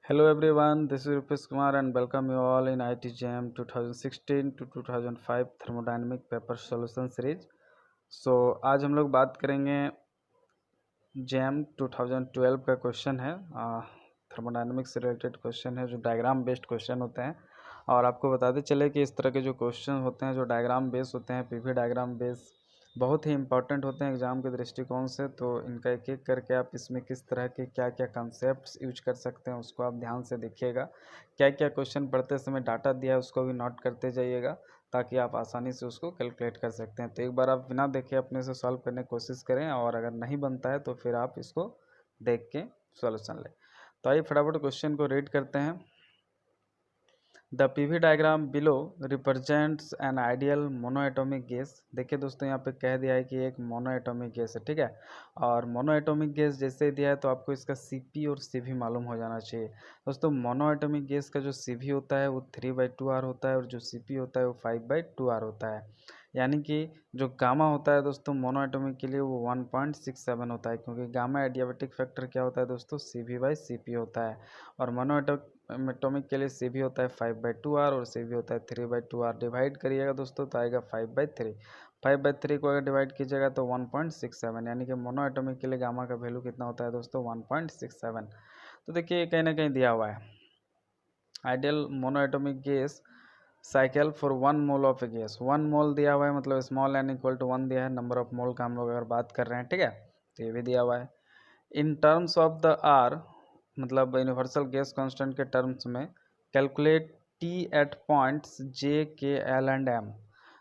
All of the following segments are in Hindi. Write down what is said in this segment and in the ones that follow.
Hello everyone, this is Rupesh Kumar and welcome you all in IT Jam 2016 to 2005 Thermodynamic Paper Solution Series. आज हम लोग बात करेंगे जैम 2012 का क्वेश्चन है। थर्मोडायनेमिक्स से रिलेटेड क्वेश्चन है जो डायग्राम बेस्ड क्वेश्चन होते हैं। और आपको बताते चले कि इस तरह के जो क्वेश्चन होते हैं जो डायग्राम बेस होते हैं, पीवी डायग्राम बेस बहुत ही इंपॉर्टेंट होते हैं एग्ज़ाम के दृष्टिकोण से। तो इनका एक एक करके आप इसमें किस तरह के क्या क्या कंसेप्ट्स यूज कर सकते हैं उसको आप ध्यान से देखिएगा। क्या क्या क्वेश्चन पढ़ते समय डाटा दिया है उसको भी नोट करते जाइएगा ताकि आप आसानी से उसको कैलकुलेट कर सकते हैं। तो एक बार आप बिना देखे अपने से सॉल्व करने की कोशिश करें और अगर नहीं बनता है तो फिर आप इसको देख के सॉल्यूशन लें। तो आइए फटाफट क्वेश्चन को रीड करते हैं। The PV diagram below represents an ideal monoatomic gas. देखिए दोस्तों यहाँ पे कह दिया है कि एक मोनोएटॉमिक गैस है, ठीक है। और मोनोएटॉमिक गैस जैसे दिया है तो आपको इसका सीपी और सीवी मालूम हो जाना चाहिए। दोस्तों मोनोएटॉमिक गैस का जो सीवी होता है वो 3/2R होता है और जो सीपी होता है वो 5/2R होता है। यानी कि जो गामा होता है दोस्तों मोनोएटॉमिक के लिए वो 1.67 होता है, क्योंकि गामा एडियाबेटिक फैक्टर क्या होता है दोस्तों, CV/CP होता है। और मोनोएटॉमिक के लिए CV होता है 5/2R और CV होता है 3/2R। डिवाइड करिएगा दोस्तों तो आएगा 5/3। 5/3 को अगर डिवाइड कीजिएगा तो 1.67, यानी कि मोनोएटॉमिक के लिए गामा का वैल्यू कितना होता है दोस्तों, 1.67। तो देखिए कहीं ना कहीं दिया हुआ है ideal monoatomic gas cycle for 1 mole of A gas. 1 मोल दिया हुआ है, मतलब स्मॉल एन इक्वल टू 1 दिया है। नंबर ऑफ मोल का हम लोग अगर बात कर रहे हैं, ठीक है, तो ये भी दिया हुआ है। In terms of the R, मतलब यूनिवर्सल गैस कांस्टेंट के टर्म्स में calculate T at points J K L and M.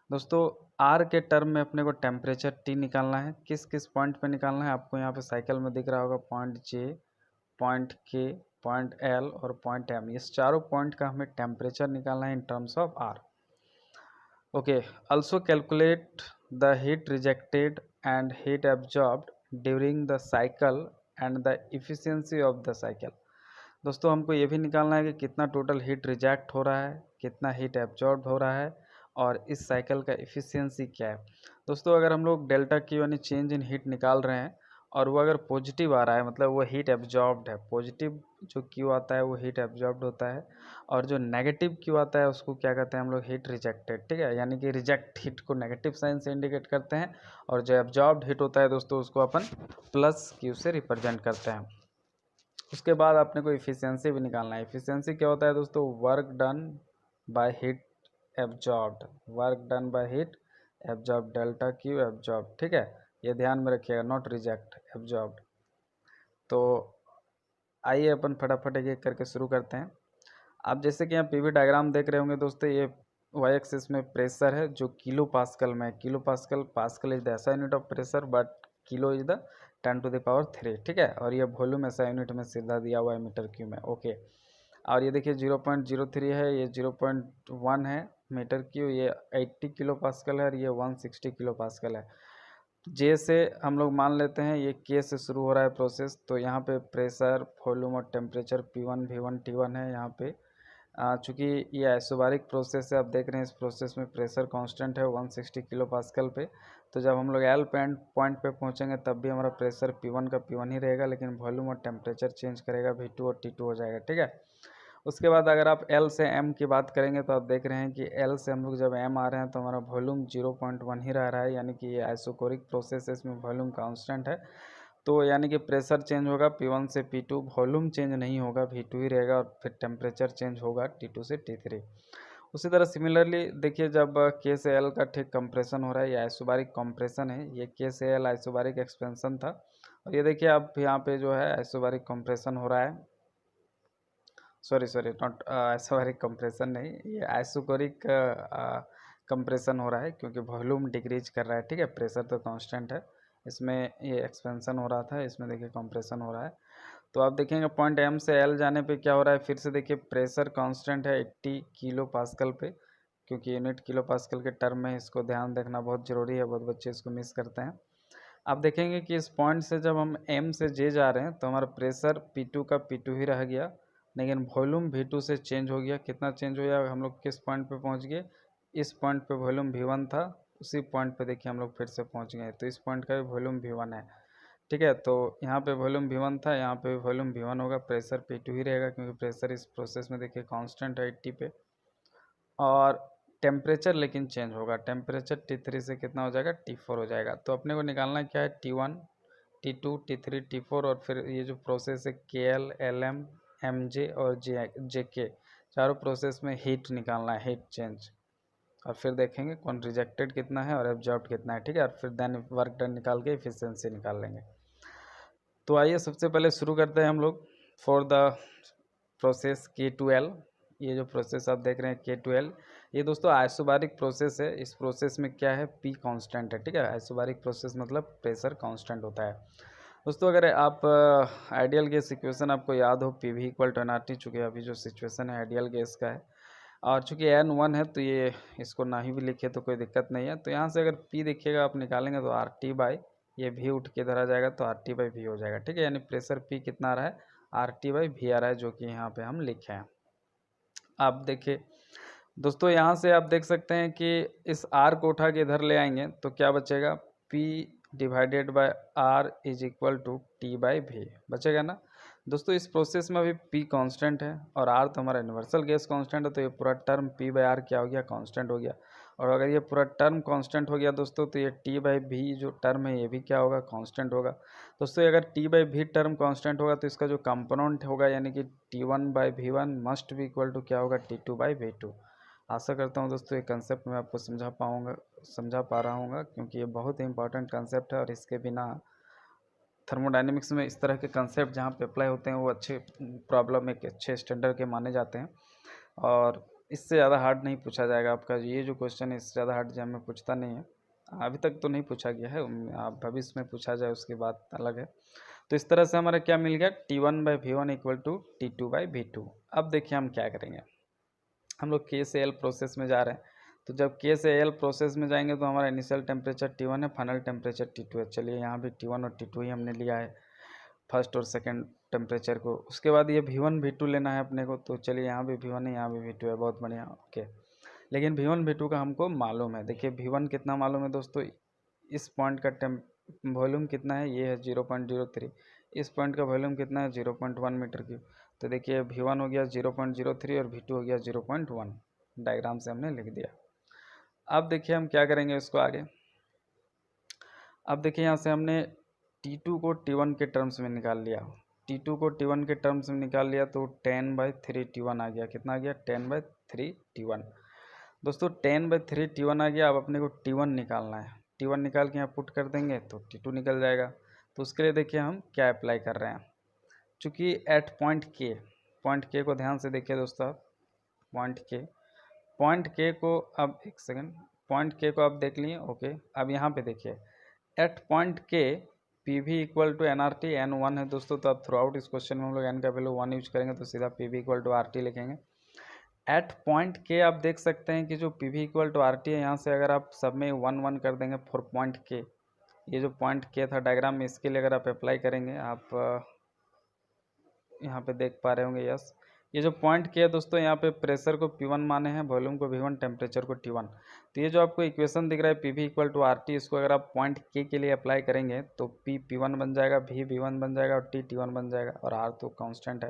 दोस्तों आर के टर्म में अपने को टेम्परेचर टी निकालना है। किस किस पॉइंट पे निकालना है आपको यहाँ पे साइकिल में दिख रहा होगा, point J, point K, point L और पॉइंट एम। इस चारों पॉइंट का हमें टेम्परेचर निकालना है in terms of R. Okay, also calculate the heat rejected and heat absorbed during the cycle and the efficiency of the cycle। दोस्तों हमको ये भी निकालना है कि कितना टोटल हीट रिजेक्ट हो रहा है, कितना हीट एब्जॉर्ब हो रहा है और इस साइकिल का इफ़िशियंसी क्या है। दोस्तों अगर हम लोग डेल्टा क्यू यानी चेंज इन हीट निकाल रहे हैं और वो अगर पॉजिटिव आ रहा है, मतलब वो हीट एब्जॉर्ब्ड है, पॉजिटिव जो क्यू आता है वो हीट एब्जॉर्ब्ड होता है और जो नेगेटिव क्यू आता है उसको क्या कहते हैं हम लोग, हीट रिजेक्टेड, ठीक है। यानी कि रिजेक्ट हीट को नेगेटिव साइन से इंडिकेट करते हैं और जो एब्जॉर्ब्ड हीट होता है दोस्तों उसको अपन प्लस क्यू से रिप्रेजेंट करते हैं। उसके बाद अपने को इफ़िशियंसी भी निकालना है। इफ़िशियंसी क्या होता है दोस्तों, work done by heat absorbed, work done by heat absorb, delta Q absorb, ठीक है। ये ध्यान में रखिएगा, नॉट रिजेक्ट, एब्जॉर्ब्ड। तो आइए अपन फटाफट एक एक करके शुरू करते हैं। आप जैसे कि यहाँ पीवी डायग्राम देख रहे होंगे दोस्तों, ये वाई एक्सिस में प्रेशर है जो किलो पास्कल में है। Kilo pascal, pascal is the ऐसा unit of pressure but kilo is the 10⁻3, ठीक है। और ये वॉल्यूम ऐसा यूनिट में सीधा दिया हुआ है मीटर क्यूब में, ओके। और ये देखिए 0.03 है, ये 0.1 है मीटर क्यूब, ये 80 किलो पास्कल है और ये 160 किलो पास्कल है। जे से हम लोग मान लेते हैं ये के से शुरू हो रहा है प्रोसेस, तो यहाँ पे प्रेशर, वॉल्यूम और टेम्परेचर P1 V1 T1 है यहाँ पे। चूँकि ये आइसोबारिक प्रोसेस है, आप देख रहे हैं इस प्रोसेस में प्रेशर कांस्टेंट है 160 किलो पास्कल पे। तो जब हम लोग एल पॉइंट पे पहुँचेंगे तब भी हमारा प्रेशर P1 का P1 ही रहेगा, लेकिन वॉल्यूम और टेम्परेचर चेंज करेगा, V2 और T2 हो जाएगा, ठीक है। उसके बाद अगर आप एल से एम की बात करेंगे तो आप देख रहे हैं कि एल से हम लोग जब एम आ रहे हैं तो हमारा वॉल्यूम 0.1 ही रह रहा है, यानी कि ये आइसोकोरिक प्रोसेस है, इसमें वॉल्यूम कांस्टेंट है। तो यानी कि प्रेशर चेंज होगा P1 से P2, वॉल्यूम चेंज नहीं होगा, V2 ही रहेगा और फिर टेम्परेचर चेंज होगा T2 से T3। उसी तरह सिमिलरली देखिए जब के से एल का ठीक कंप्रेशन हो रहा है, ये आइसोबारिक कंप्रेशन है, ये के से एल आइसोबारिक एक्सपेंशन था। और ये देखिए अब यहाँ पे जो है आइसोबारिक कंप्रेशन हो रहा है, सॉरी नॉट आइसोबारिक कंप्रेशन नहीं, ये आइसोकोरिक कंप्रेशन हो रहा है क्योंकि वॉल्यूम डिक्रीज कर रहा है, ठीक है। प्रेशर तो कांस्टेंट है, इसमें ये एक्सपेंशन हो रहा था, इसमें देखिए कंप्रेशन हो रहा है। तो आप देखेंगे पॉइंट एम से एल जाने पे क्या हो रहा है, फिर से देखिए प्रेशर कांस्टेंट है 80 किलो पास्कल पे, क्योंकि यूनिट किलो पास्कल के टर्म में इसको ध्यान रखना बहुत ज़रूरी है, बहुत बच्चे इसको मिस करते हैं। आप देखेंगे कि इस पॉइंट से जब हम एम से जे जा रहे हैं तो हमारा प्रेशर P2 का P2 ही रह गया, लेकिन वॉल्यूम V2 से चेंज हो गया। कितना चेंज हो गया, हम लोग किस पॉइंट पे पहुंच गए, इस पॉइंट पे वॉल्यूम V1 था, उसी पॉइंट पे देखिए हम लोग फिर से पहुंच गए, तो इस पॉइंट का भी वॉल्यूम V1 है, ठीक है। तो यहाँ पे वॉल्यूम V1 था, यहाँ पे वॉल्यूम V1 होगा, प्रेशर P2 ही रहेगा क्योंकि प्रेशर इस प्रोसेस में देखिए कांस्टेंट है 80 पे। और टेम्परेचर लेकिन चेंज होगा, टेम्परेचर T3 से कितना हो जाएगा, T4 हो जाएगा। तो अपने को निकालना क्या है, T1, T2, T3, T4 और फिर ये जो प्रोसेस है KL, LM, MJ और JK, चारों प्रोसेस में हीट निकालना है, हीट चेंज। और फिर देखेंगे कौन रिजेक्टेड कितना है और एब्जॉर्ब्ड कितना है, ठीक है। और फिर देन वर्क डन निकाल के इफिशियंसी निकाल लेंगे। तो आइए सबसे पहले शुरू करते हैं हम लोग फॉर द प्रोसेस K2L। ये जो प्रोसेस आप देख रहे हैं K2L, ये दोस्तों आइसोबारिक प्रोसेस है। इस प्रोसेस में क्या है, P कांस्टेंट है, ठीक है। आइसोबारिक प्रोसेस मतलब प्रेशर कांस्टेंट होता है। दोस्तों अगर आप आइडियल गैस इक्वेशन आपको याद हो, PV इक्वल टू NRT, चूँकि अभी जो सिचुएशन है आइडियल गैस का है और चूँकि N1 है तो ये इसको ना ही भी लिखे तो कोई दिक्कत नहीं है। तो यहाँ से अगर P देखिएगा आप निकालेंगे तो RT बाई ये V उठ के इधर आ जाएगा तो RT बाई V हो जाएगा, ठीक है। यानी प्रेशर P कितना आ रहा है, RT बाई V आ रहा है, जो कि यहाँ पे हम लिखे हैं। आप देखिए दोस्तों यहाँ से आप देख सकते हैं कि इस R को उठा के इधर ले आएंगे तो क्या बचेगा, P divided by R is equal to T by V बचेगा ना। दोस्तों इस प्रोसेस में अभी P कांस्टेंट है और R तो हमारा यूनिवर्सल गैस कांस्टेंट है, तो ये पूरा टर्म P बाई R क्या हो गया, कांस्टेंट हो गया। और अगर ये पूरा टर्म कांस्टेंट हो गया दोस्तों तो ये T बाई V जो टर्म है ये भी क्या होगा, कांस्टेंट होगा। दोस्तों अगर T by V term constant होगा तो इसका जो कंपोनेंट होगा यानी कि T1 बाई V1 मस्ट भी इक्वल टू क्या होगा, T2 बाई V2। आशा करता हूँ दोस्तों ये कंसेप्ट मैं आपको समझा पा रहा हूँ, क्योंकि ये बहुत ही इंपॉर्टेंट कंसेप्ट है और इसके बिना थर्मोडायनेमिक्स में इस तरह के कंसेप्ट जहाँ पे अप्लाई होते हैं वो अच्छे प्रॉब्लम एक अच्छे स्टैंडर्ड के माने जाते हैं। और इससे ज़्यादा हार्ड नहीं पूछा जाएगा आपका, ये जो क्वेश्चन है इससे ज़्यादा हार्ड जहाँ में पूछता नहीं है, अभी तक तो नहीं पूछा गया है, आप भविष्य में पूछा जाए उसकी बात अलग है। तो इस तरह से हमारा क्या मिल गया, T1 by V1 equal to T2 by V2। अब देखिए हम क्या करेंगे, हम लोग K से L प्रोसेस में जा रहे हैं। तो जब K से L प्रोसेस में जाएंगे तो हमारा इनिशियल टेम्परेचर T1 है, फाइनल टेम्परेचर T2 है। चलिए यहाँ भी T1 और T2 ही हमने लिया है, फर्स्ट और सेकंड टेम्परेचर को। उसके बाद ये V1 V2 लेना है अपने को, तो चलिए यहाँ भी V1 है, यहाँ भी V2 है, बहुत बढ़िया, ओके। लेकिन V1 V2 का हमको मालूम है। देखिए V1 कितना मालूम है दोस्तों, इस पॉइंट का वॉल्यूम कितना है, ये है 0.03, इस पॉइंट का वॉल्यूम कितना है 0.1 मीटर क्यूब। तो देखिए V1 हो गया 0.03 और V2 हो गया 0.1, डायग्राम से हमने लिख दिया। अब देखिए हम क्या करेंगे इसको आगे। अब देखिए यहाँ से हमने T2 को T1 के टर्म्स में निकाल लिया, T2 को T1 के टर्म्स में निकाल लिया तो 10/3 T1 आ गया। कितना आ गया, 10/3 T1। दोस्तों 10/3 T1 आ गया। अब अपने को T1 निकालना है, T1 निकाल के यहाँ पुट कर देंगे तो T2 निकल जाएगा। तो उसके लिए देखिए हम क्या अप्लाई कर रहे हैं, चूँकि एट पॉइंट के को ध्यान से देखिए दोस्तों, आप पॉइंट के को अब एक सेकेंड, पॉइंट के को आप देख लिए, ओके। अब यहाँ पे देखिए at point K PV equal to NRT, N1 है दोस्तों। तो अब थ्रू आउट इस क्वेश्चन में हम लोग N का वैल्यू 1 यूज करेंगे तो सीधा PV इक्वल टू RT लिखेंगे। एट पॉइंट के आप देख सकते हैं कि जो PV इक्वल टू RT है, यहाँ से अगर आप सब में 1 कर देंगे फॉर पॉइंट के, ये जो पॉइंट के था डायग्राम में, इसके लिए अगर आप अप्लाई करेंगे, आप यहाँ पे देख पा रहे होंगे, यस। ये जो पॉइंट के है दोस्तों, यहाँ पे प्रेशर को P1 माने हैं, वॉल्यूम को V1, टेम्परेचर को T1। तो ये जो आपको इक्वेशन दिख रहा है PV इक्वल टू RT, इसको अगर आप पॉइंट के लिए अप्लाई करेंगे तो P P1 बन जाएगा, V V1 बन जाएगा और T T1 बन जाएगा और R तो कांस्टेंट है।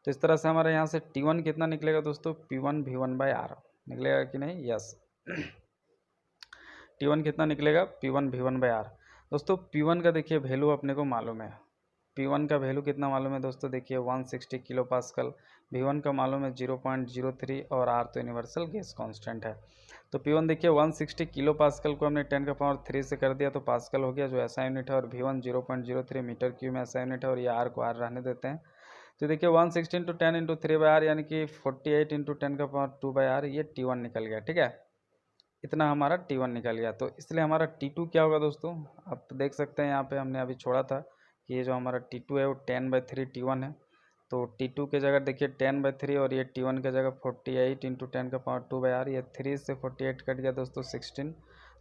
तो इस तरह से हमारे यहाँ से T1 कितना निकलेगा दोस्तों, P1 V1 बाई R निकलेगा कि नहीं, यस। T1 कितना निकलेगा, P1 V1 बाई R। दोस्तों P1 का देखिए वैल्यू अपने को मालूम है, P1 का वैल्यू कितना मालूम है दोस्तों, देखिए 160 किलो पास्कल। V1 का मालूम है 0.03 और R तो यूनिवर्सल गैस कांस्टेंट है। तो P1 देखिए 160 किलो पास्कल को हमने 10 का पावर 3 से कर दिया तो पास्कल हो गया, जो ऐसा यूनिट है। और V1 0.03 मीटर क्यूब में ऐसा यूनिट है और ये R को R रहने देते हैं। तो देखिए 160 इंटू 10 इंटू 3/R यानी कि 48 इंटू 10 का पावर 2/R, ये T1 निकल गया, ठीक है। इतना हमारा T1 निकल गया। तो इसलिए हमारा T2 क्या होगा दोस्तों, आप देख सकते हैं यहाँ पे हमने अभी छोड़ा था कि ये जो हमारा T2 है वो 10/3 T1 है। तो T2 के जगह देखिए 10/3 और ये T1 के जगह 48 इंटू 10 का पावर 2/R, ये 3 से 48 कट गया दोस्तों 16।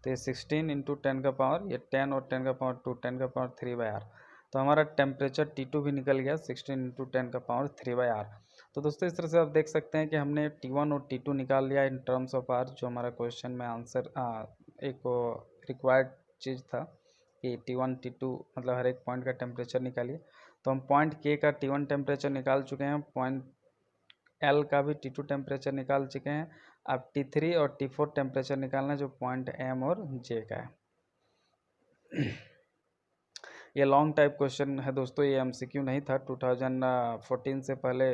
तो ये 16 इंटू 10 का पावर, ये 10 और 10 का पावर 2, 10 का पावर 3/R। तो हमारा टेम्परेचर T2 भी निकल गया 16 इंटू 10 का पावर 3/R। तो दोस्तों इस तरह से आप देख सकते हैं कि हमने T1 और T2 निकाल लिया इन टर्म्स ऑफ R, जो हमारा क्वेश्चन में आंसर एक रिक्वायर्ड चीज़ था। कि T1 T2 मतलब हर एक पॉइंट का टेम्परेचर निकालिए। तो हम पॉइंट K का T1 टेम्परेचर निकाल चुके हैं, पॉइंट L का भी T2 टेम्परेचर निकाल चुके हैं। अब T3 और T4 टेम्परेचर निकालना है जो पॉइंट M और J का है। ये लॉन्ग टाइप क्वेश्चन है दोस्तों, ये MCQ नहीं था। 2014 से पहले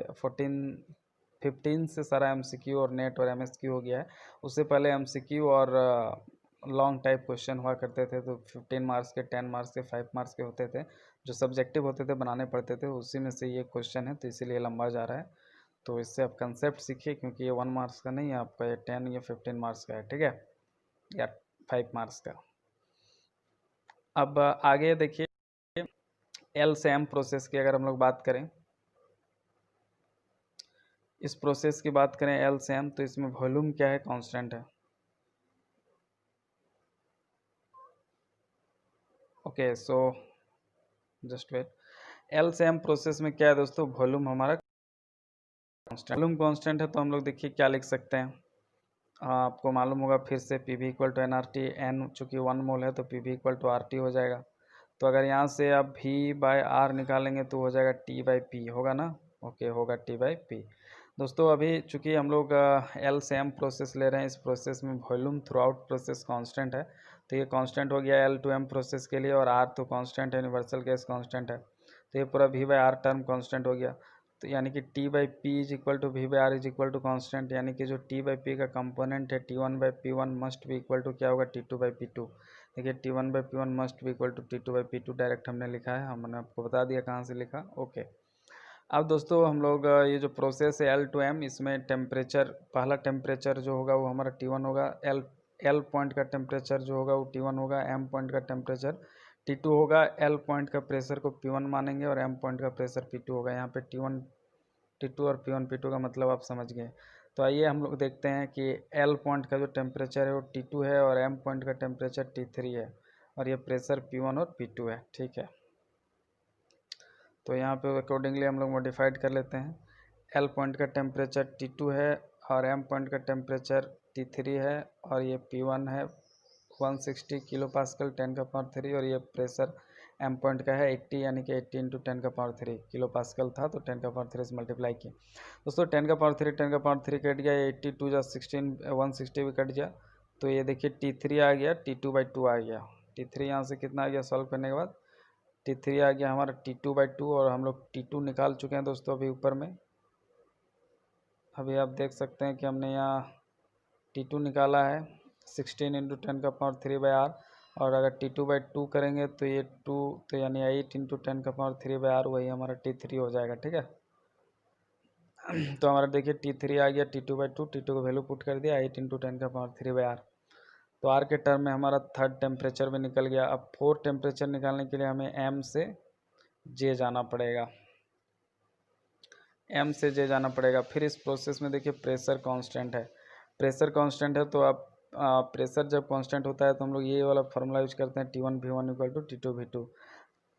15 से सारा MCQ और नेट और MSQ हो गया है। उससे पहले MCQ और लॉन्ग टाइप क्वेश्चन हुआ करते थे, तो 15 मार्क्स के, 10 मार्क्स के, 5 मार्क्स के होते थे, जो सब्जेक्टिव होते थे, बनाने पड़ते थे। उसी में से ये क्वेश्चन है, तो इसीलिए लंबा जा रहा है। तो इससे आप कंसेप्ट सीखिए, क्योंकि ये 1 मार्क्स का नहीं है आपका, ये 10 या 15 मार्क्स का है, ठीक है, या 5 मार्क्स का। अब आगे देखिए, एल से एम प्रोसेस की अगर हम लोग बात करें, इस प्रोसेस की बात करें एल से एम, तो इसमें वॉल्यूम क्या है, कांस्टेंट है। Okay, so just wait. L से एम प्रोसेस में क्या है दोस्तों, वॉल्यूम हमारा कांस्टेंट, वॉल्यूम कांस्टेंट है। तो हम लोग देखिए क्या लिख सकते हैं, आपको मालूम होगा फिर से P V equal to N R T, N चूँकि 1 मोल है तो P V equal to R T हो जाएगा। तो अगर यहाँ से आप V बाय आर निकालेंगे तो हो जाएगा T बाई पी, होगा ना। ओके, होगा T बाई पी। दोस्तों अभी चूँकि हम लोग L से M प्रोसेस ले रहे हैं, इस प्रोसेस में volume through out process constant है, तो ये कांस्टेंट हो गया L टू M प्रोसेस के लिए, और R तो कांस्टेंट है, यूनिवर्सल गैस कांस्टेंट है, तो ये पूरा V by R term constant हो गया। तो यानी कि T by P is equal to V by R is equal to constant, यानी कि जो T बाई पी का कंपोनेंट है T1 बाई P1 मस्ट भी इक्वल टू क्या होगा, T2 बाई P2। देखिए T1 बाई P1 मस्ट भी equal to T2 by P2, direct हमने लिखा है, हमने आपको बता दिया कहाँ से लिखा। ओके, अब दोस्तों हम लोग ये जो प्रोसेस है L टू M, इसमें टेम्परेचर, पहला टेम्परेचर जो होगा वो हमारा T1 होगा, L पॉइंट का टेम्परेचर जो होगा वो T1 होगा, M पॉइंट का टेम्परेचर T2 होगा, L पॉइंट का प्रेशर को P1 मानेंगे और M पॉइंट का प्रेशर P2 होगा। यहाँ पे T1 T2 और P1 P2 का मतलब आप समझ गए। तो आइए हम लोग देखते हैं कि L पॉइंट का जो टेम्परेचर है वो T2 है और M पॉइंट का टेम्परेचर T3 है, और ये प्रेशर P1 और P2 है, ठीक है। तो यहाँ पे अकॉर्डिंगली हम लोग मॉडिफाइड कर लेते हैं। L पॉइंट का टेम्परेचर T2 है और M पॉइंट का टेम्परेचर T3 है, और ये P1 है 160 किलो पास्कल 10 का पावर 3, और ये प्रेशर M पॉइंट का है 80, यानी कि 80 इंटू 10 का पावर 3 किलो पास्कल था, तो 10 का पावर 3 से मल्टीप्लाई किया। दोस्तों 10 का पावर 3 10 का पावर 3 कट गया, 82 जा 16 160 भी कट गया, तो ये देखिए T3 आ गया, T2 बाई 2 आ गया। T3 यहाँ से कितना आ गया, सॉल्व करने के बाद T3 आ गया हमारा T2 बाई 2, और हम लोग T2 निकाल चुके हैं दोस्तों अभी ऊपर में। अभी आप देख सकते हैं कि हमने यहाँ T2 निकाला है 16 इंटू 10 का पावर 3 बाई आर, और अगर T2 बाई 2 करेंगे तो ये 2, तो यानी 8 इंटू 10 का पावर 3 बाई आर, वही हमारा T3 हो जाएगा, ठीक है। तो हमारा देखिए T3 आ गया, T2 बाई 2, T2 को वैल्यू पुट कर दिया 8 इंटू 10 का पावर 3 बाई आर। तो आर के टर्म में हमारा थर्ड टेम्परेचर भी निकल गया। अब फोर्थ टेम्परेचर निकालने के लिए हमें M से J जाना पड़ेगा, M से J जाना पड़ेगा। फिर इस प्रोसेस में देखिए प्रेशर कांस्टेंट है, प्रेशर कांस्टेंट है, तो आप प्रेशर जब कांस्टेंट होता है तो हम लोग ये वाला फार्मूला यूज करते हैं T1 V1 equal to T2 V2।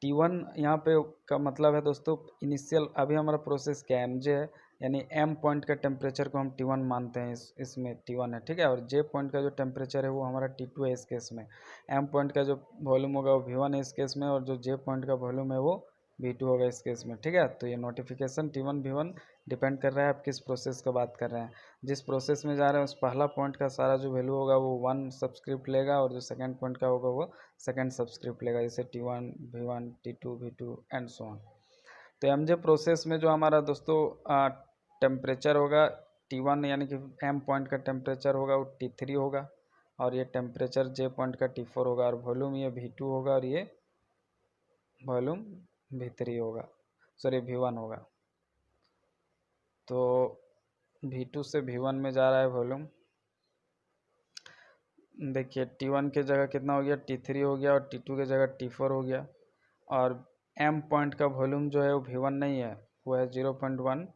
T1 यहाँ पे का मतलब है दोस्तों इनिशियल, अभी हमारा प्रोसेस क्या है, MJ है, यानी M पॉइंट का टेम्परेचर को हम T1 मानते हैं, इसमें T1 है, ठीक है, और J पॉइंट का जो टेम्परेचर है वो हमारा T2 है इस केस में। M पॉइंट का जो वॉल्यूम होगा वो V1 है इस केस में, और जो J पॉइंट का वॉल्यूम है वो V2 होगा इस केस में, ठीक है। तो ये नोटिफिकेशन T1 V1 डिपेंड कर रहा है आप किस प्रोसेस का बात कर रहे हैं। जिस प्रोसेस में जा रहे हैं उस पहला पॉइंट का सारा जो वैल्यू होगा वो 1 सब्सक्रिप्ट लेगा, और जो सेकंड पॉइंट का होगा वो सेकंड सब्सक्रिप्ट लेगा, जैसे T1 V1 T2 V2 and so on. तो MJ प्रोसेस में जो हमारा दोस्तों टेम्परेचर होगा T1, यानी कि M पॉइंट का टेम्परेचर होगा वो T3 होगा, और ये टेम्परेचर J पॉइंट का T4 होगा, और वॉल्यूम ये V2 होगा, और ये वॉल्यूम V3 होगा, सॉरी V1 होगा। तो V2 से V1 में जा रहा है वॉल्यूम, देखिए T1 के जगह कितना हो गया, T3 हो गया, और T2 के जगह T4 हो गया, और M पॉइंट का वॉल्यूम जो है वो V1 नहीं है, वो है 0.1,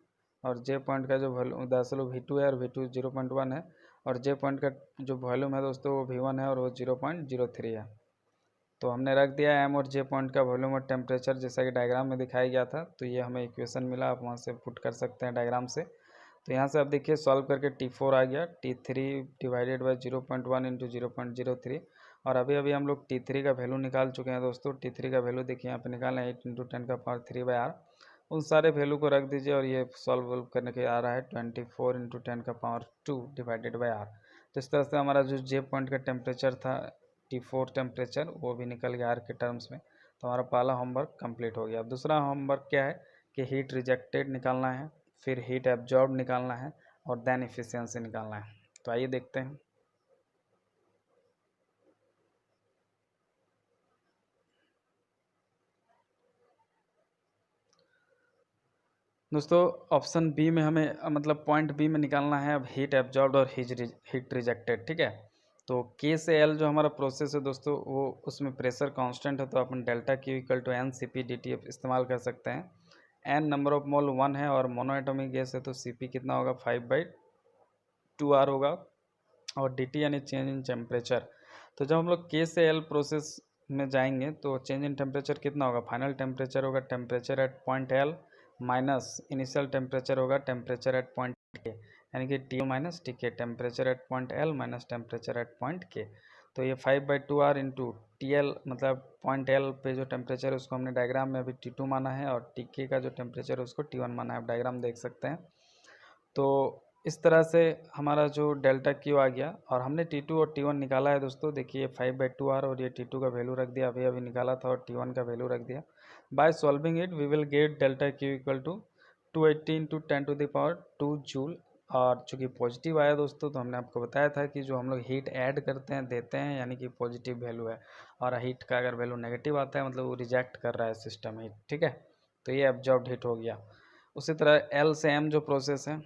और J पॉइंट का जो वॉल्यूम दरअसल वो V2 है, और V2 0.1 है, और J पॉइंट का जो वॉल्यूम है दोस्तों वो V1 है, और वो 0.03 है। तो हमने रख दिया M और J पॉइंट का वॉल्यूम और टेम्परेचर, जैसा कि डायग्राम में दिखाया गया था। तो ये हमें इक्वेशन मिला, आप वहाँ से पुट कर सकते हैं डायग्राम से। तो यहाँ से आप देखिए सॉल्व करके T4 आ गया, T3 डिवाइडेड बाई 0.1 इंटू 0.03, और अभी अभी हम लोग T3 का वैल्यू निकाल चुके हैं दोस्तों। T3 का वैल्यू देखिए यहाँ पे निकालना है 8 × 10⁻³ उन सारे वैल्यू को रख दीजिए और ये सॉल्व करने के आ रहा है 24 × 10⁻² /r। तो इस तरह से हमारा जो जे पॉइंट का टेम्परेचर था T4 टेम्परेचर वो भी निकल गया आर के टर्म्स में। तो हमारा पहला होमवर्क कंप्लीट हो गया। अब दूसरा होमवर्क क्या है कि हीट रिजेक्टेड निकालना है, फिर हीट एब्जॉर्ब निकालना है और देन इफिशियंसी निकालना है। तो आइए देखते हैं। दोस्तों ऑप्शन बी में हमें मतलब पॉइंट बी में निकालना है अब हीट एब्जॉर्ब्ड और हीट रिजेक्टेड। ठीक है, तो के से एल जो हमारा प्रोसेस है दोस्तों वो उसमें प्रेशर कांस्टेंट है, तो अपन delta Q equal to N C P D T इस्तेमाल कर सकते हैं। एन नंबर ऑफ मोल 1 है और मोनोएटॉमिक गैस है तो सी पी कितना होगा 5/2r होगा और डी टी यानी चेंज इन टेम्परेचर। तो जब हम लोग के से एल प्रोसेस में जाएंगे तो चेंज इन टेम्परेचर कितना होगा, फाइनल टेम्परेचर होगा temperature at point L minus initial temperature होगा टेम्परेचर एट पॉइंट के, यानी कि टी माइनस टी के, temperature at point L minus temperature at point के। तो ये 5/2r इंटू टी एल मतलब पॉइंट एल पे जो टेम्परेचर है उसको हमने डायग्राम में अभी T2 माना है और टी के का जो टेम्परेचर है उसको T1 माना है। आप डायग्राम देख सकते हैं। तो इस तरह से हमारा जो डेल्टा क्यू आ गया और हमने T2 और T1 निकाला है दोस्तों। देखिए 5/2r और ये T2 का वैल्यू रख दिया, अभी अभी निकाला था, और T1 का वैल्यू रख दिया। By solving it we will get delta Q equal to 280 × 10⁻² joule. और चूँकि पॉजिटिव आया दोस्तों तो हमने आपको बताया था कि जो हम लोग हीट ऐड करते हैं देते हैं यानी कि पॉजिटिव वैल्यू है, और हीट का अगर वैल्यू नेगेटिव आता है मतलब वो रिजेक्ट कर रहा है सिस्टम हीट। ठीक है, तो ये एब्जॉर्ब्ड हीट हो गया। उसी तरह एल से एम जो प्रोसेस है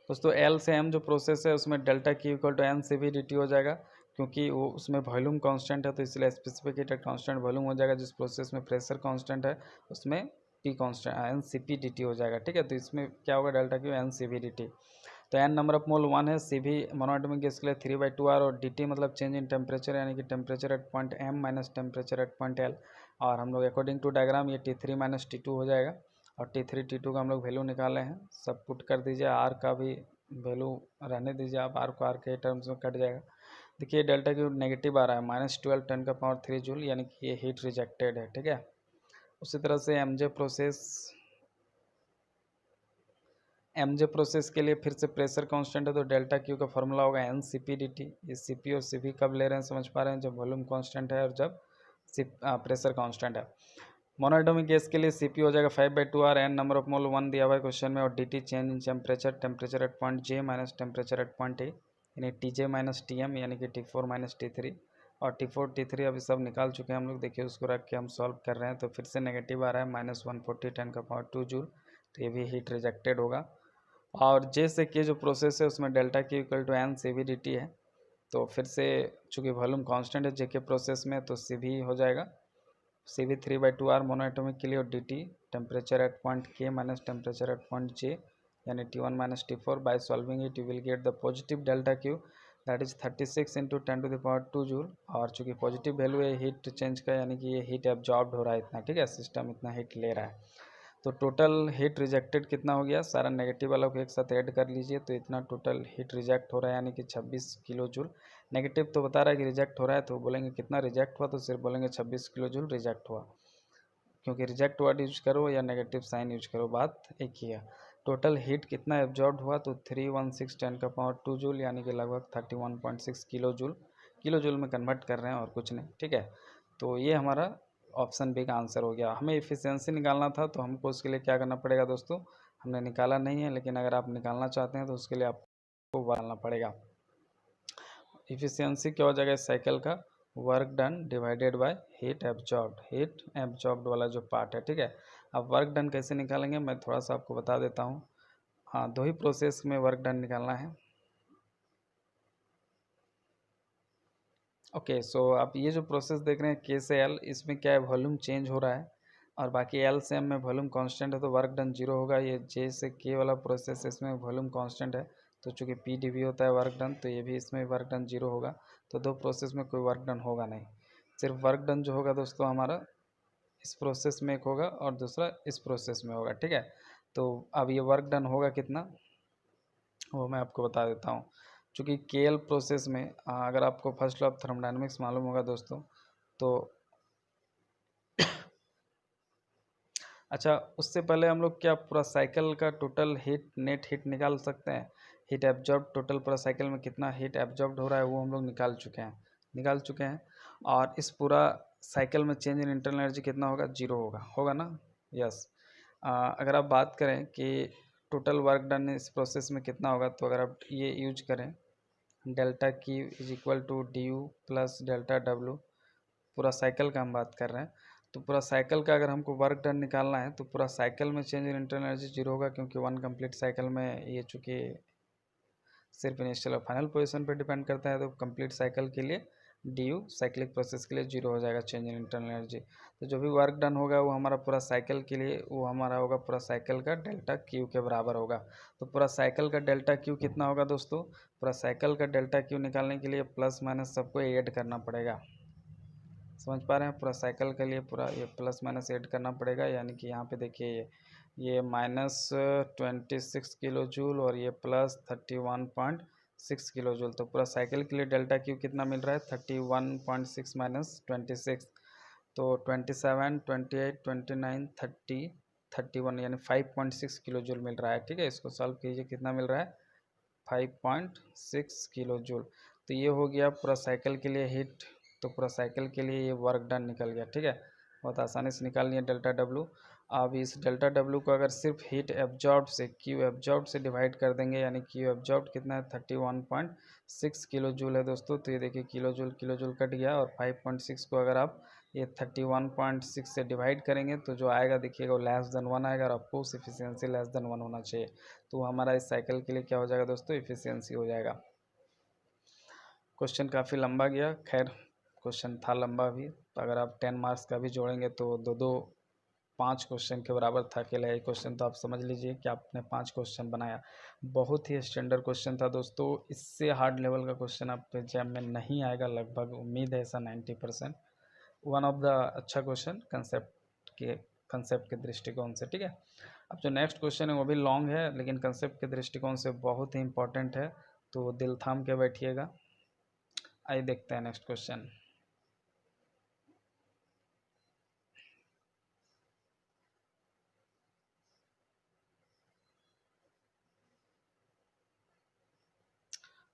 दोस्तों, एल से एम जो प्रोसेस है उसमें delta Q equal to N C V D T हो जाएगा, क्योंकि वो उसमें वॉल्यूम कांस्टेंट है तो इसलिए स्पेसिफिक हीट कांस्टेंट वॉल्यूम हो जाएगा। जिस प्रोसेस में प्रेशर कांस्टेंट है उसमें P constant N C P D T हो जाएगा। ठीक है, तो इसमें क्या होगा delta Q N C V D T. तो एन नंबर ऑफ मोल 1 है, सी भी मोनोएटॉमिक गैस के लिए 3/2r और डी टी मतलब चेंज इन टेम्परेचर यानी कि temperature at point M minus temperature at point L. और हम लोग अकॉर्डिंग टू डायग्राम ये T3 माइनस T2 हो जाएगा और T3 T2 का हम लोग वैल्यू निकाले हैं। सब पुट कर दीजिए, आर का भी वैल्यू रहने दीजिए आप, आर को आर के टर्म्स में कट जाएगा। देखिए डेल्टा क्यू नेगेटिव आ रहा है -12 10⁻³ जूल, यानी कि ये हीट रिजेक्टेड है। ठीक है, उसी तरह से एमजे प्रोसेस के लिए फिर से प्रेशर कांस्टेंट है तो डेल्टा क्यू का फॉर्मूला होगा N C P D T. ये सी पी और सी वी कब ले रहे हैं समझ पा रहे हैं, जब वॉल्यूम कांस्टेंट है और जब प्रेशर कांस्टेंट है। मोनोएटॉमिक गैस के लिए सी पी हो जाएगा 5/2r, N number of mole 1 दिया हुआ है क्वेश्चन में, और D T change in temperature at point J minus temperature at point A, यानी टी जे माइनस टी एम यानी कि T4 माइनस T3। और T4 T3 अभी सब निकाल चुके हैं हम लोग। देखिए उसको रख के हम सॉल्व कर रहे हैं तो फिर से नेगेटिव आ रहा है -140 10⁻² जूल, तो ये भी हीट रिजेक्टेड होगा। और जे से के जो प्रोसेस है उसमें delta Q equal to N C V D T है, तो फिर से चूँकि वॉल्यूम कांस्टेंट है जे के प्रोसेस में तो सी वी हो जाएगा सी वी 3/2r मोनोएटॉमिक के लिए, और D T temperature at point के माइनस टेम्परेचर एट पॉइंट जे यानी T1 minus T4। Bye solving it you will get the positive delta Q that is 36 × 10⁻² joule. और चूँकि पॉजिटिव वैल्यू है हीट चेंज का यानी कि ये हीट एब्जॉर्ब्ड हो रहा है इतना। ठीक है, सिस्टम इतना हीट ले रहा है। तो टोटल हीट रिजेक्टेड कितना हो गया, सारा नेगेटिव वाला को एक साथ ऐड कर लीजिए तो इतना टोटल हीट रिजेक्ट हो रहा है यानी कि 26 किलो जूल। नेगेटिव तो बता रहा है कि रिजेक्ट हो रहा है, तो बोलेंगे कितना रिजेक्ट हुआ, तो सिर्फ बोलेंगे 26 किलो जूल रिजेक्ट हुआ, क्योंकि रिजेक्ट वर्ड यूज करो या नेगेटिव साइन यूज करो बात एक ही है। टोटल हीट कितना एब्जॉर्ब हुआ, तो 316 10⁻² जूल यानी कि लगभग 31.6 किलो जूल। किलो जूल में कन्वर्ट कर रहे हैं और कुछ नहीं। ठीक है, तो ये हमारा ऑप्शन बी का आंसर हो गया। हमें इफ़िशियंसी निकालना था तो हमको उसके लिए क्या करना पड़ेगा दोस्तों, हमने निकाला नहीं है, लेकिन अगर आप निकालना चाहते हैं तो उसके लिए आपको डालना पड़ेगा। इफ़िशियंसी क्या हो जाएगा इस साइकिल का, work done divided by heat absorbed वाला जो पार्ट है। ठीक है, अब वर्क डन कैसे निकालेंगे मैं थोड़ा सा आपको बता देता हूँ। हाँ, दो ही प्रोसेस में वर्क डन निकालना है। ओके, सो आप ये जो प्रोसेस देख रहे हैं के से एल, इसमें क्या है वॉल्यूम चेंज हो रहा है और बाकी एल से एम में वॉल्यूम कांस्टेंट है तो वर्क डन जीरो होगा। ये जे से के वाला प्रोसेस इसमें वॉल्यूम कांस्टेंट है तो चूँकि पी डी वी होता है वर्क डन, तो ये भी इसमें वर्क डन जीरो होगा। तो दो प्रोसेस में कोई वर्क डन होगा नहीं, सिर्फ वर्क डन जो होगा दोस्तों हमारा इस प्रोसेस में एक होगा और दूसरा इस प्रोसेस में होगा। ठीक है, तो अब ये वर्क डन होगा कितना वो मैं आपको बता देता हूँ। चूँकि केएल प्रोसेस में अगर आपको फर्स्ट लॉ ऑफ थर्मोडायनेमिक्स मालूम होगा दोस्तों तो अच्छा, उससे पहले हम लोग क्या पूरा साइकिल का टोटल हीट नेट हीट निकाल सकते हैं? हीट एब्जॉर्ब टोटल पूरा साइकिल में कितना हीट एब्जॉर्ब हो रहा है वो हम लोग निकाल चुके हैं। और इस पूरा साइकिल में चेंज इन इंटरनल एनर्जी कितना होगा? जीरो होगा ना? यस। अगर आप बात करें कि टोटल वर्क डन इस प्रोसेस में कितना होगा, तो अगर आप ये यूज करें delta Q is equal to D U plus delta W, पूरा साइकिल का हम बात कर रहे हैं, तो पूरा साइकिल का अगर हमको वर्क डन निकालना है तो पूरा साइकिल में change in internal energy zero होगा, क्योंकि वन कंप्लीट साइकिल में ये चूँकि सिर्फ इनिशियल और फाइनल पोजीशन पर डिपेंड करता है, तो कंप्लीट साइकिल के लिए डी यू साइक्लिक प्रोसेस के लिए जीरो हो जाएगा चेंज इन इंटरनल एनर्जी। तो जो भी वर्क डन होगा वो हमारा पूरा साइकिल के लिए वो हमारा होगा पूरा साइकिल का डेल्टा क्यू के बराबर होगा। तो पूरा साइकिल का डेल्टा क्यू कितना होगा दोस्तों? पूरा साइकिल का डेल्टा क्यू निकालने के लिए प्लस माइनस सबको ऐड करना पड़ेगा। समझ पा रहे हैं? पूरा साइकिल के लिए पूरा ये प्लस माइनस ऐड करना पड़ेगा, यानी कि यहाँ पे देखिए ये -26 किलो जूल और ये +31.6 किलो जूल। तो पूरा साइकिल के लिए डेल्टा क्यू कितना मिल रहा है? 31.6 माइनस 26, तो 27, 28, 29, 30, 31 यानी 5.6 किलो जूल मिल रहा है। ठीक है, इसको सॉल्व कीजिए, कितना मिल रहा है? 5.6 किलो जूल। तो ये हो गया पूरा साइकिल के लिए हीट। तो पूरा साइकिल के लिए ये वर्क डन निकल गया। ठीक है, बहुत आसानी से निकाल लिया डेल्टा डब्लू। अब इस डेल्टा डब्लू को अगर सिर्फ हीट एब्जॉर्ब से क्यू एब्जॉर्ब से डिवाइड कर देंगे, यानी क्यू एब्जॉर्ब कितना है? 31.6 किलो जूल है दोस्तों। तो ये देखिए किलो जूल कट गया, और 5.6 को अगर आप ये 31.6 से डिवाइड करेंगे तो जो आएगा देखिएगा वो लेस देन 1 आएगा, और ऑफकोर्स इफिशियंसी लेस देन 1 होना चाहिए। तो हमारा इस साइकिल के लिए क्या हो जाएगा दोस्तों? इफिशियंसी हो जाएगा। क्वेश्चन काफ़ी लंबा गया, खैर क्वेश्चन था लंबा भी, तो अगर आप 10 मार्क्स का भी जोड़ेंगे तो दो 5 क्वेश्चन के बराबर था अकेला ये क्वेश्चन। तो आप समझ लीजिए कि आपने 5 क्वेश्चन बनाया। बहुत ही स्टैंडर्ड क्वेश्चन था दोस्तों, इससे हार्ड लेवल का क्वेश्चन आपके एग्जाम में नहीं आएगा लगभग, उम्मीद है ऐसा 90%। वन ऑफ द अच्छा क्वेश्चन कंसेप्ट के दृष्टिकोण से। ठीक है, अब जो नेक्स्ट क्वेश्चन है वो भी लॉन्ग है, लेकिन कंसेप्ट के दृष्टिकोण से बहुत ही इंपॉर्टेंट है, तो दिल थाम के बैठिएगा। आइए देखते हैं नेक्स्ट क्वेश्चन।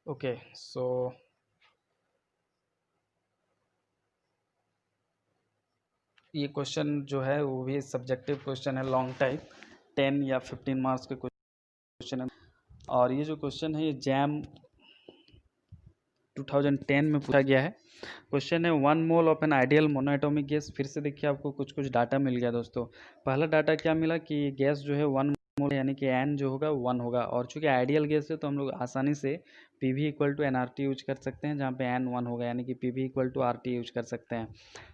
ओके, सो ये क्वेश्चन जो है वो भी सब्जेक्टिव क्वेश्चन है, लॉन्ग टाइप 10 या 15 मार्क्स के क्वेश्चन है। और ये जो क्वेश्चन है ये जैम 2010 में पूछा गया है। क्वेश्चन है 1 mole of an ideal monoatomic gas. फिर से देखिए आपको कुछ डाटा मिल गया दोस्तों। पहला डाटा क्या मिला कि गैस जो है 1 मोल यानी कि एन जो होगा 1 होगा, और चूंकि आइडियल गैस है तो हम लोग आसानी से P V equal to N R T use कर सकते हैं, जहाँ पे एन 1 होगा, यानी कि P V equal to R T use कर सकते हैं।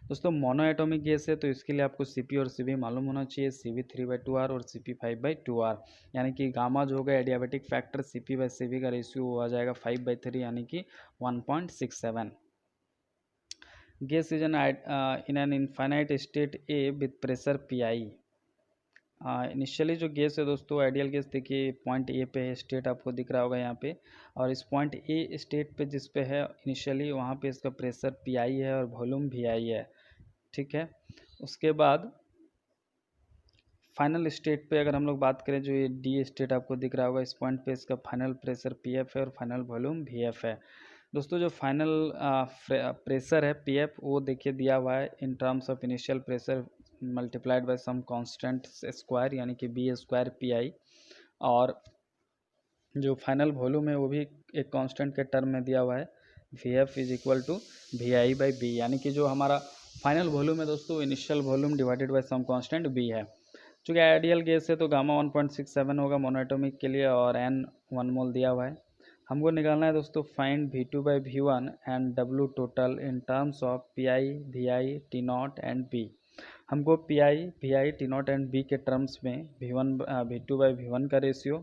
दोस्तों मोनो एटॉमिक गैस है तो इसके लिए आपको सी पी और सी वी मालूम होना चाहिए, सी वी 3/2 और सी पी 5/2 यानी कि गामा जो होगा adiabatic factor C P by C V का रेशियो आ जाएगा 5/3 यानी कि 1.67। Gas is in an infinite state A with pressure P I. Initially जो गैस है दोस्तों आइडियल गैस देखिए पॉइंट ए पे है, स्टेट आपको दिख रहा होगा यहाँ पे, और इस पॉइंट ए स्टेट पे जिस पे है इनिशियली वहाँ पे इसका प्रेशर पी आई है और वॉल्यूम भी आई है। ठीक है, उसके बाद फाइनल स्टेट पे अगर हम लोग बात करें, जो ये डी स्टेट आपको दिख रहा होगा, इस पॉइंट पे इसका फाइनल प्रेशर पी एफ है और फाइनल वॉल्यूम वी एफ है। दोस्तों जो फाइनल प्रेशर है पी एफ वो देखिए दिया हुआ है in terms of initial pressure multiplied by some constant square यानी कि बी स्क्वायर पी आई, और जो फाइनल वॉल्यूम है वो भी एक कांस्टेंट के टर्म में दिया हुआ है, V F is equal to V I by B, यानी कि जो हमारा फाइनल वॉल्यूम है दोस्तों initial volume divided by some constant B है। चूँकि आइडियल गैस है तो गामा 1.67 होगा मोनोएटॉमिक के लिए, और एन 1 मोल दिया हुआ है। हमको निकालना है दोस्तों find V2/V1 and W total in terms of PI, VI, T0 and B। हमको PI, VI, T0 and B के टर्म्स में V2/V1 का रेशियो,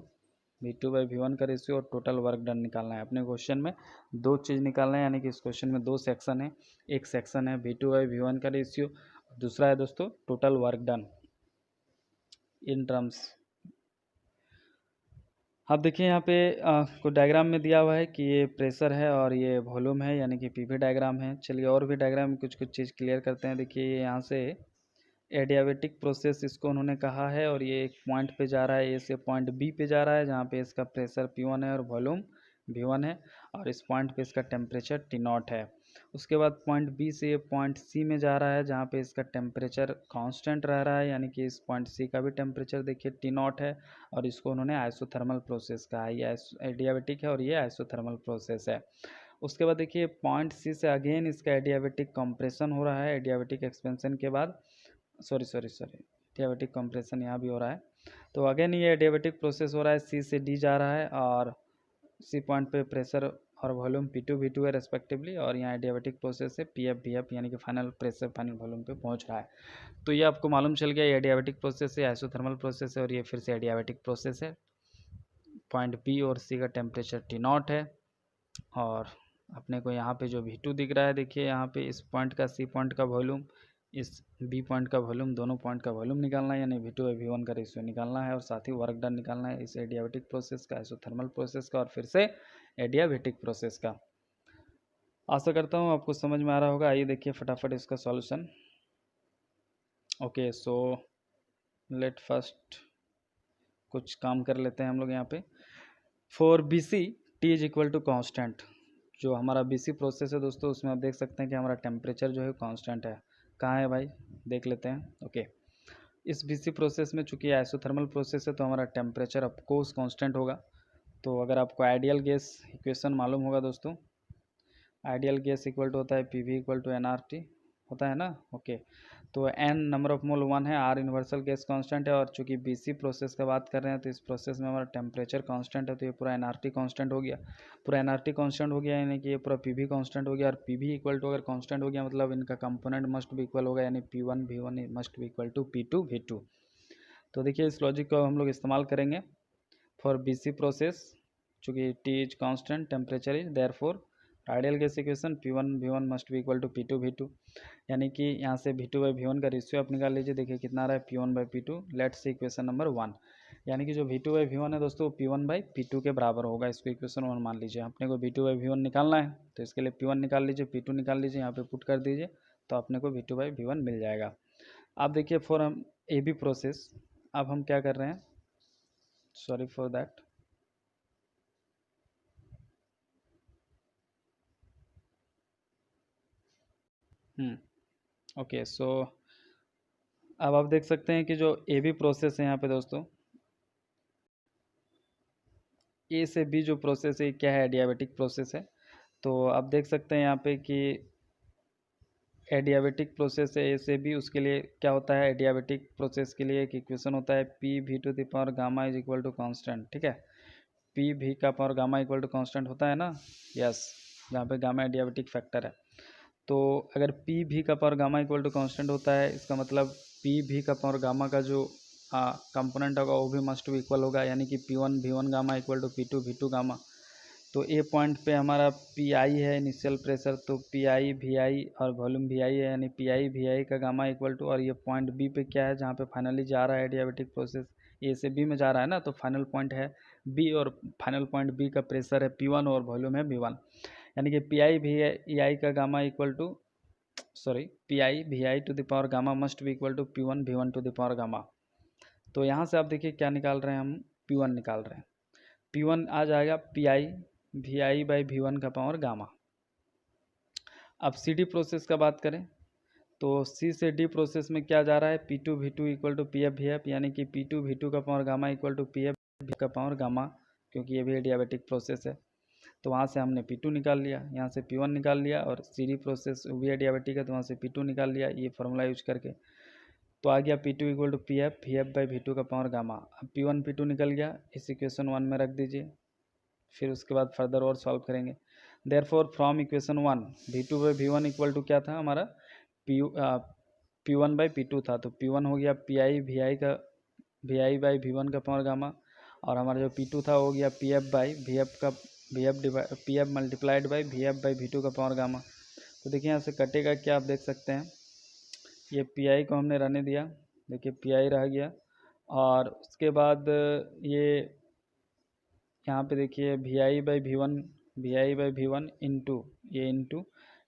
V2/V1 का रेशियो और टोटल वर्क डन निकालना है। अपने क्वेश्चन में दो चीज़ निकालना है, यानी कि इस क्वेश्चन में दो सेक्शन है, एक सेक्शन है V2/V1 का रेशियो, दूसरा है दोस्तों total work done in terms. आप देखिए यहाँ पे कुछ डायग्राम में दिया हुआ है कि ये प्रेशर है और ये वॉल्यूम है, यानी कि पीवी डायग्राम है। चलिए और भी डायग्राम में कुछ कुछ चीज़ क्लियर करते हैं। देखिए यहाँ से एडियाबेटिक प्रोसेस इसको उन्होंने कहा है और ये एक पॉइंट पे जा रहा है, ए से पॉइंट बी पे जा रहा है, जहाँ पे इसका प्रेशर P1 है और वॉल्यूम V1 है, और इस पॉइंट पे इसका टेम्परेचर T0 है। उसके बाद पॉइंट बी से ये पॉइंट सी में जा रहा है, जहाँ पे इसका टेम्परेचर कांस्टेंट रह रहा है, यानी कि इस पॉइंट सी का भी टेम्परेचर देखिए T0 है, और इसको उन्होंने आइसोथर्मल प्रोसेस कहा है। ये एडियाबेटिक है और ये आइसोथर्मल प्रोसेस है। उसके बाद देखिए पॉइंट सी से अगेन इसका एडियाबेटिक कंप्रेशन हो रहा है। एडियाबेटिक एक्सपेंशन के बाद सॉरी एडियाबेटिक कंप्रेशन यहाँ भी हो रहा है। तो अगेन ये एडियाबेटिक प्रोसेस हो रहा है, सी से डी जा रहा है, और सी पॉइंट पे प्रेशर और वॉल्यूम P2 V2 है रेस्पेक्टिवली, और यहाँ एडियाबेटिक प्रोसेस है PF VF, यानी कि फाइनल प्रेशर फाइनल वॉल्यूम पे पहुँच रहा है। तो ये आपको मालूम चल गया, ये एडियाबेटिक प्रोसेस है, आइसोथर्मल प्रोसेस है, और ये फिर से एडियाबेटिक प्रोसेस है। पॉइंट बी और सी का टेम्परेचर T0 है, और अपने को यहाँ पे जो V2 दिख रहा है, देखिए यहाँ पे इस पॉइंट का सी पॉइंट का वॉल्यूम, इस बी पॉइंट का वॉल्यूम, दोनों पॉइंट का वॉल्यूम निकालना है, यानी V2 और V1 का रेशियो निकालना है, और साथ ही वर्क डन निकालना है इस एडियाबेटिक प्रोसेस का, आइसोथर्मल प्रोसेस का, और फिर से एडियाबेटिक प्रोसेस का। आशा करता हूँ आपको समझ में आ रहा होगा। आइए देखिए फटाफट इसका solution. Okay, so let first कुछ काम कर लेते हैं हम लोग यहाँ पे। For B C T is equal to constant. जो हमारा बीसी प्रोसेस है दोस्तों, उसमें आप देख सकते हैं कि हमारा टेम्परेचर जो है कांस्टेंट है। कहाँ है भाई, देख लेते हैं। ओके, इस बीसी प्रोसेस में चूंकि आइसोथर्मल प्रोसेस है, तो हमारा टेम्परेचर ऑफकोर्स कांस्टेंट होगा। तो अगर आपको आइडियल गैस इक्वेशन मालूम होगा दोस्तों, आइडियल गैस इक्वल टू होता है PV इक्वल टू NRT, होता है ना। ओके, तो N नंबर ऑफ मोल 1 है, R यूनिवर्सल गैस कांस्टेंट है, और चूंकि BC प्रोसेस का बात कर रहे हैं, तो इस प्रोसेस में हमारा टेम्परेचर कांस्टेंट है, तो ये पूरा NRT कांस्टेंट हो गया। पूरा NRT कांस्टेंट हो गया, यानी कि ये पूरा PV कांस्टेंट हो गया, और PV इक्वल टू अगर कांस्टेंट हो गया मतलब इनका कंपोनेंट मस्ट भी इक्वल होगा, यानी P1 V1 मस्ट भी इक्वल टू P2 V2। तो देखिए इस लॉजिक को हम लोग इस्तेमाल करेंगे फॉर BC प्रोसेस। चूँकि T is constant, temperature is, therefore ideal gas equation P1 V1 must भी इक्वल टू P2 V2, यानी कि यहाँ से V2 बाई V1 का रेशियो आप निकाल लीजिए। देखिए कितना आ रहा है, P1 by P2। Let's say equation number 1, यानी कि जो V2 बाई V1 है दोस्तों, P1 बाई P2 के बराबर होगा। इसको इक्वेशन 1 मान लीजिए। अपने को V2 बाई V1 निकालना है, तो इसके लिए P1 निकाल लीजिए, P2 निकाल लीजिए, यहाँ पे पुट कर दीजिए, तो अपने को V2 बाई V1 मिल जाएगा। आप देखिए फॉर हम AB प्रोसेस, अब हम क्या कर रहे हैं, सॉरी फॉर दैट। ओके, सो अब आप देख सकते हैं कि जो AB प्रोसेस है यहाँ पे दोस्तों, ए से बी जो प्रोसेस है क्या है, एडियाबेटिक प्रोसेस है। तो आप देख सकते हैं यहाँ पे कि एडियाबेटिक प्रोसेस है ए से बी, उसके लिए क्या होता है, एडियाबेटिक प्रोसेस के लिए एक इक्वेशन होता है PV to the power gamma is equal to constant. ठीक है, PV का power gamma equal to constant होता है ना, यस, जहाँ पे गामा एडियाबेटिक फैक्टर है। तो अगर PV का power gamma equal to constant होता है, इसका मतलब PV का पावर गामा का जो कंपोनेंट होगा वो भी मस्ट भी इक्वल होगा, यानी कि P1 V1 gamma equal to P2 V2 gamma. तो ए पॉइंट पे हमारा PI है इनिशियल प्रेशर, तो PI VI और वॉल्यूम VI है, यानी PI VI का गामा इक्वल टू, और ये पॉइंट बी पे क्या है, जहाँ पे फाइनली जा रहा है एडियाबेटिक प्रोसेस, ए से बी में जा रहा है ना, तो फाइनल पॉइंट है बी, और फाइनल पॉइंट बी का प्रेशर है P1 और वॉल्यूम है V1, यानी कि PI VI का gamma equal to, sorry, PI VI to the power gamma must भी equal to P1 V1 to the power gamma. तो यहाँ से आप देखिए क्या निकाल रहे हैं, हम P1 निकाल रहे हैं। P1 आ जाएगा PI VI बाई V1 का पावर गामा। अब CD प्रोसेस का बात करें, तो C से D प्रोसेस में क्या जा रहा है, P2 V2 equal to PF VF, यानी कि P2 V2 का power gamma equal to PF VF का पावर गामा, क्योंकि ये भी एडियाबेटिक प्रोसेस है। तो वहाँ से हमने P2 निकाल लिया, यहाँ से P1 निकाल लिया, और CD प्रोसेस भी एडियाबेटिक है, तो वहाँ से P2 निकाल लिया ये फार्मूला यूज करके। तो आ गया P2 equal to PF VF by V2 का पावर गामा। अब P1 P2 निकल गया, इस इक्वेशन 1 में रख दीजिए, फिर उसके बाद फर्दर और सॉल्व करेंगे। Therefore from equation 1 V2 by V1 equal to क्या था हमारा, P1 बाई P2 था, तो P1 हो गया PI VI का VI बाई V1 का पावर गामा, और हमारा जो P2 था हो गया PF बाई VF का PF multiplied by VF by V2 का पावर गामा। तो देखिए यहाँ से कटेगा क्या, आप देख सकते हैं, ये PI को हमने रहने दिया, देखिए PI रह गया, और उसके बाद ये यहाँ पे देखिए VI/V1 VI/V1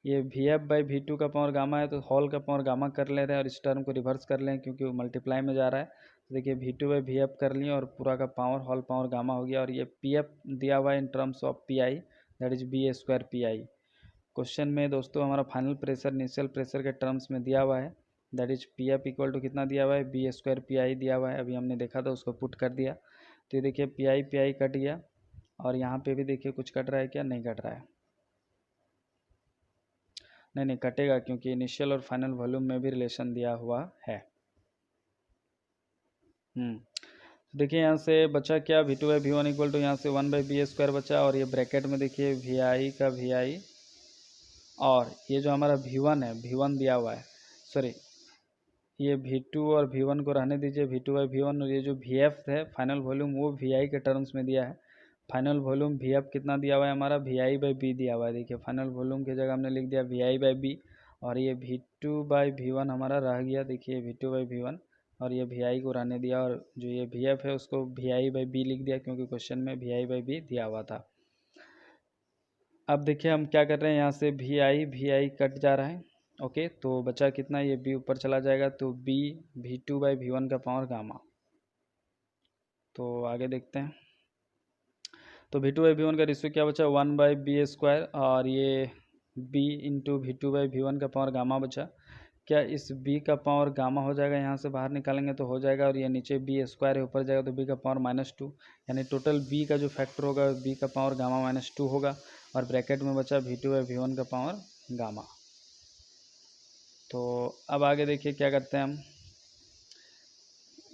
ये VF/V2 का पावर गामा है, तो हॉल का पावर गामा कर ले रहे हैं और इस टर्म को रिवर्स कर लें क्योंकि वो मल्टीप्लाई में जा रहा है। तो देखिए V2/VF कर लिए और पूरा का पावर हॉल पावर गामा हो गया, और ये PF दिया हुआ है in terms of PI, that is BA² PI। Question में दोस्तों हमारा फाइनल प्रेशर इनिशियल प्रेशर के टर्म्स में दिया हुआ है, that is PF equal to कितना दिया हुआ है, BA² PI दिया हुआ है। अभी हमने देखा था, उसको पुट कर दिया, तो ये देखिए PI कट गया, और यहाँ पे भी देखिए कुछ कट रहा है क्या, नहीं कट रहा है, नहीं कटेगा क्योंकि इनिशियल और फाइनल वॉल्यूम में भी रिलेशन दिया हुआ है। देखिए यहाँ से बचा क्या, V2/V1 इक्वल टू यहाँ से 1/BA² बचा, और ये ब्रैकेट में देखिए VI का VI, और ये जो हमारा V1 है, V1 दिया हुआ है, सॉरी ये V2 और V1 को रहने दीजिए, V2/V1, और ये जो VF है फाइनल वॉल्यूम वो VI के टर्म्स में दिया है। फाइनल वॉल्यूम VF कितना दिया हुआ है हमारा, VI/B दिया हुआ है। देखिए फाइनल वॉल्यूम की जगह हमने लिख दिया VI/B, और ये V2/V1 हमारा रह गया, देखिए V2/V1, और ये VI को रहने दिया, और जो ये VF है उसको VI/B लिख दिया क्योंकि क्वेश्चन में VI/B दिया हुआ था। अब देखिए हम क्या कर रहे हैं, यहाँ से VI कट जा रहा है, ओके, तो बचा कितना, ये B ऊपर चला जाएगा, तो B V2/V1 का पावर गामा। तो आगे देखते हैं, तो V2/V1 का रेशियो क्या बचा, 1/BA², और ये B इंटू V2/V1 का पावर गामा बचा। क्या इस B का पावर गामा हो जाएगा, यहाँ से बाहर निकालेंगे तो हो जाएगा, और ये नीचे B² है, ऊपर जाएगा तो B का पावर -2, यानी टोटल B का जो फैक्टर होगा B का पावर गामा -2 होगा, और ब्रैकेट में बचा V2/V1 का पावर गामा। तो अब आगे देखिए क्या करते हैं हम,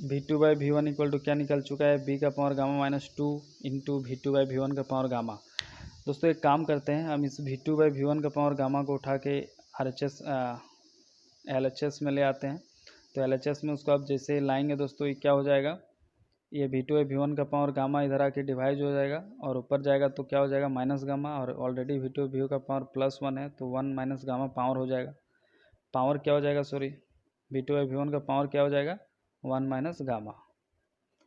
V2/V1 इक्वल टू क्या निकल चुका है, B का पावर गामा -2 इंटू V2/V1 का पावर गामा। दोस्तों एक काम करते हैं, हम इस V2/V1 का पावर गामा को उठा के LHS में ले आते हैं। तो LHS में उसको आप जैसे लाएंगे दोस्तों, ये क्या हो जाएगा, ये V2/V1 का पावर गामा इधर आके डिवाइड हो जाएगा, और ऊपर जाएगा तो क्या हो जाएगा, माइनस गामा, और ऑलरेडी V2/V1 का पावर +1 है, तो 1 माइनस गामा पावर हो जाएगा, पावर क्या हो जाएगा, सॉरी V2/V1 का पावर क्या हो जाएगा, 1 माइनस गामा,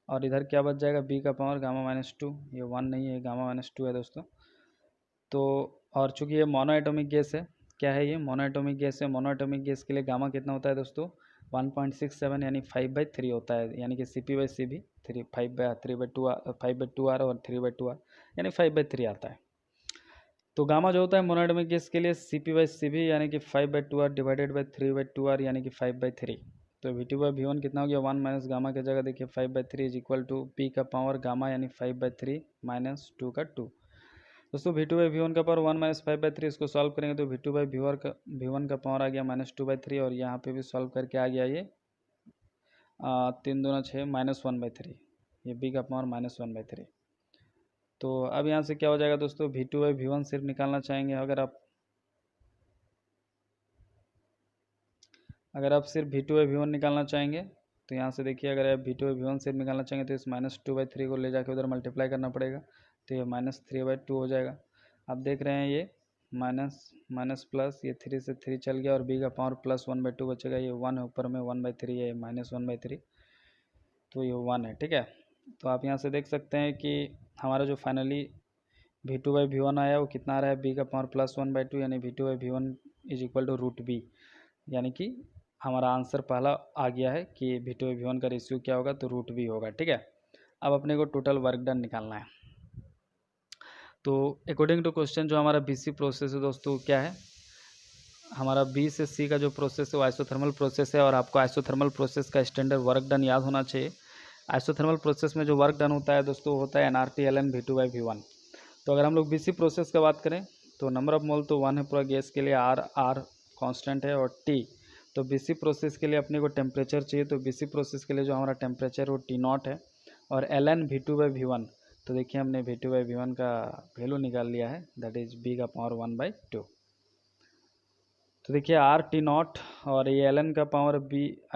और इधर क्या बच जाएगा, B का पावर गामा -2, ये 1 नहीं है, गामा -2 है दोस्तों। तो और चूंकि ये मोनो एटॉमिक गैस है, क्या है ये, मोनो एटॉमिक गैस है, मोनो एटॉमिक गैस के लिए गामा कितना होता है दोस्तों, 1.67 यानी 5/3 होता है, यानी कि CP/CV 5/2R और 3/2R यानी 5/3 आता है। तो गामा जो होता है मोनो एटॉमिक गैस के लिए CP/CV यानी कि 5/2R डिवाइडेड बाई 3/2R यानी कि 5/3। तो V2/V1 कितना हो गया, 1 माइनस गामा की जगह देखिए 5/3 इज इक्वल टू P का पावर गामा यानी 5/3 माइनस 2 का 2। दोस्तों V2/V1 का पावर 1 माइनस 5/3, इसको सॉल्व करेंगे तो V1 का पावर आ गया -2/3, और यहाँ पे भी सॉल्व करके आ गया ये 3 दूना 6 -1/3, ये B का पावर -1/3। तो अब यहाँ से क्या हो जाएगा दोस्तों, V2/V1 सिर्फ निकालना चाहेंगे, अगर आप सिर्फ V2/V1 निकालना चाहेंगे तो यहाँ से देखिए, अगर आप V2/V1 सिर्फ निकालना चाहेंगे तो इस -2/3 को ले जाके उधर मल्टीप्लाई करना पड़ेगा, तो ये -3/2 हो जाएगा। आप देख रहे हैं ये माइनस प्लस, ये 3 से 3 चल गया, और B का पावर +1/2 बचेगा, ये 1 है ऊपर में, 1/3 है, -1/3, तो ये 1 है, ठीक है। तो आप यहाँ से देख सकते हैं कि हमारा जो फाइनली V2/V1 आया वो कितना आ रहा है, B का पावर +1/2, यानी V2/V1 is equal to √B, यानी कि हमारा आंसर पहला आ गया है कि V2/V1 का रेशियो क्या होगा, तो √B होगा, ठीक है। अब अपने को टोटल वर्क डन निकालना है। तो अकॉर्डिंग टू क्वेश्चन जो हमारा BC प्रोसेस है दोस्तों, क्या है हमारा B से C का जो प्रोसेस है वो आइसोथर्मल प्रोसेस है, और आपको आइसोथर्मल प्रोसेस का स्टैंडर्ड वर्क डन याद होना चाहिए। आइसोथर्मल प्रोसेस में जो वर्क डन होता है दोस्तों, होता है nRT ln V2/V1। तो अगर हम लोग BC प्रोसेस का बात करें तो नंबर ऑफ मोल तो 1 है पूरा गैस के लिए, R कांस्टेंट है, और T तो BC प्रोसेस के लिए अपने को टेम्परेचर चाहिए, तो BC प्रोसेस के लिए जो हमारा टेम्परेचर वो T0 है, और ln V2/V1, तो देखिए हमने V2/V1 का वैल्यू निकाल लिया है, दैट इज B का पावर 1/2। तो देखिए RT0 और ये ln का पावर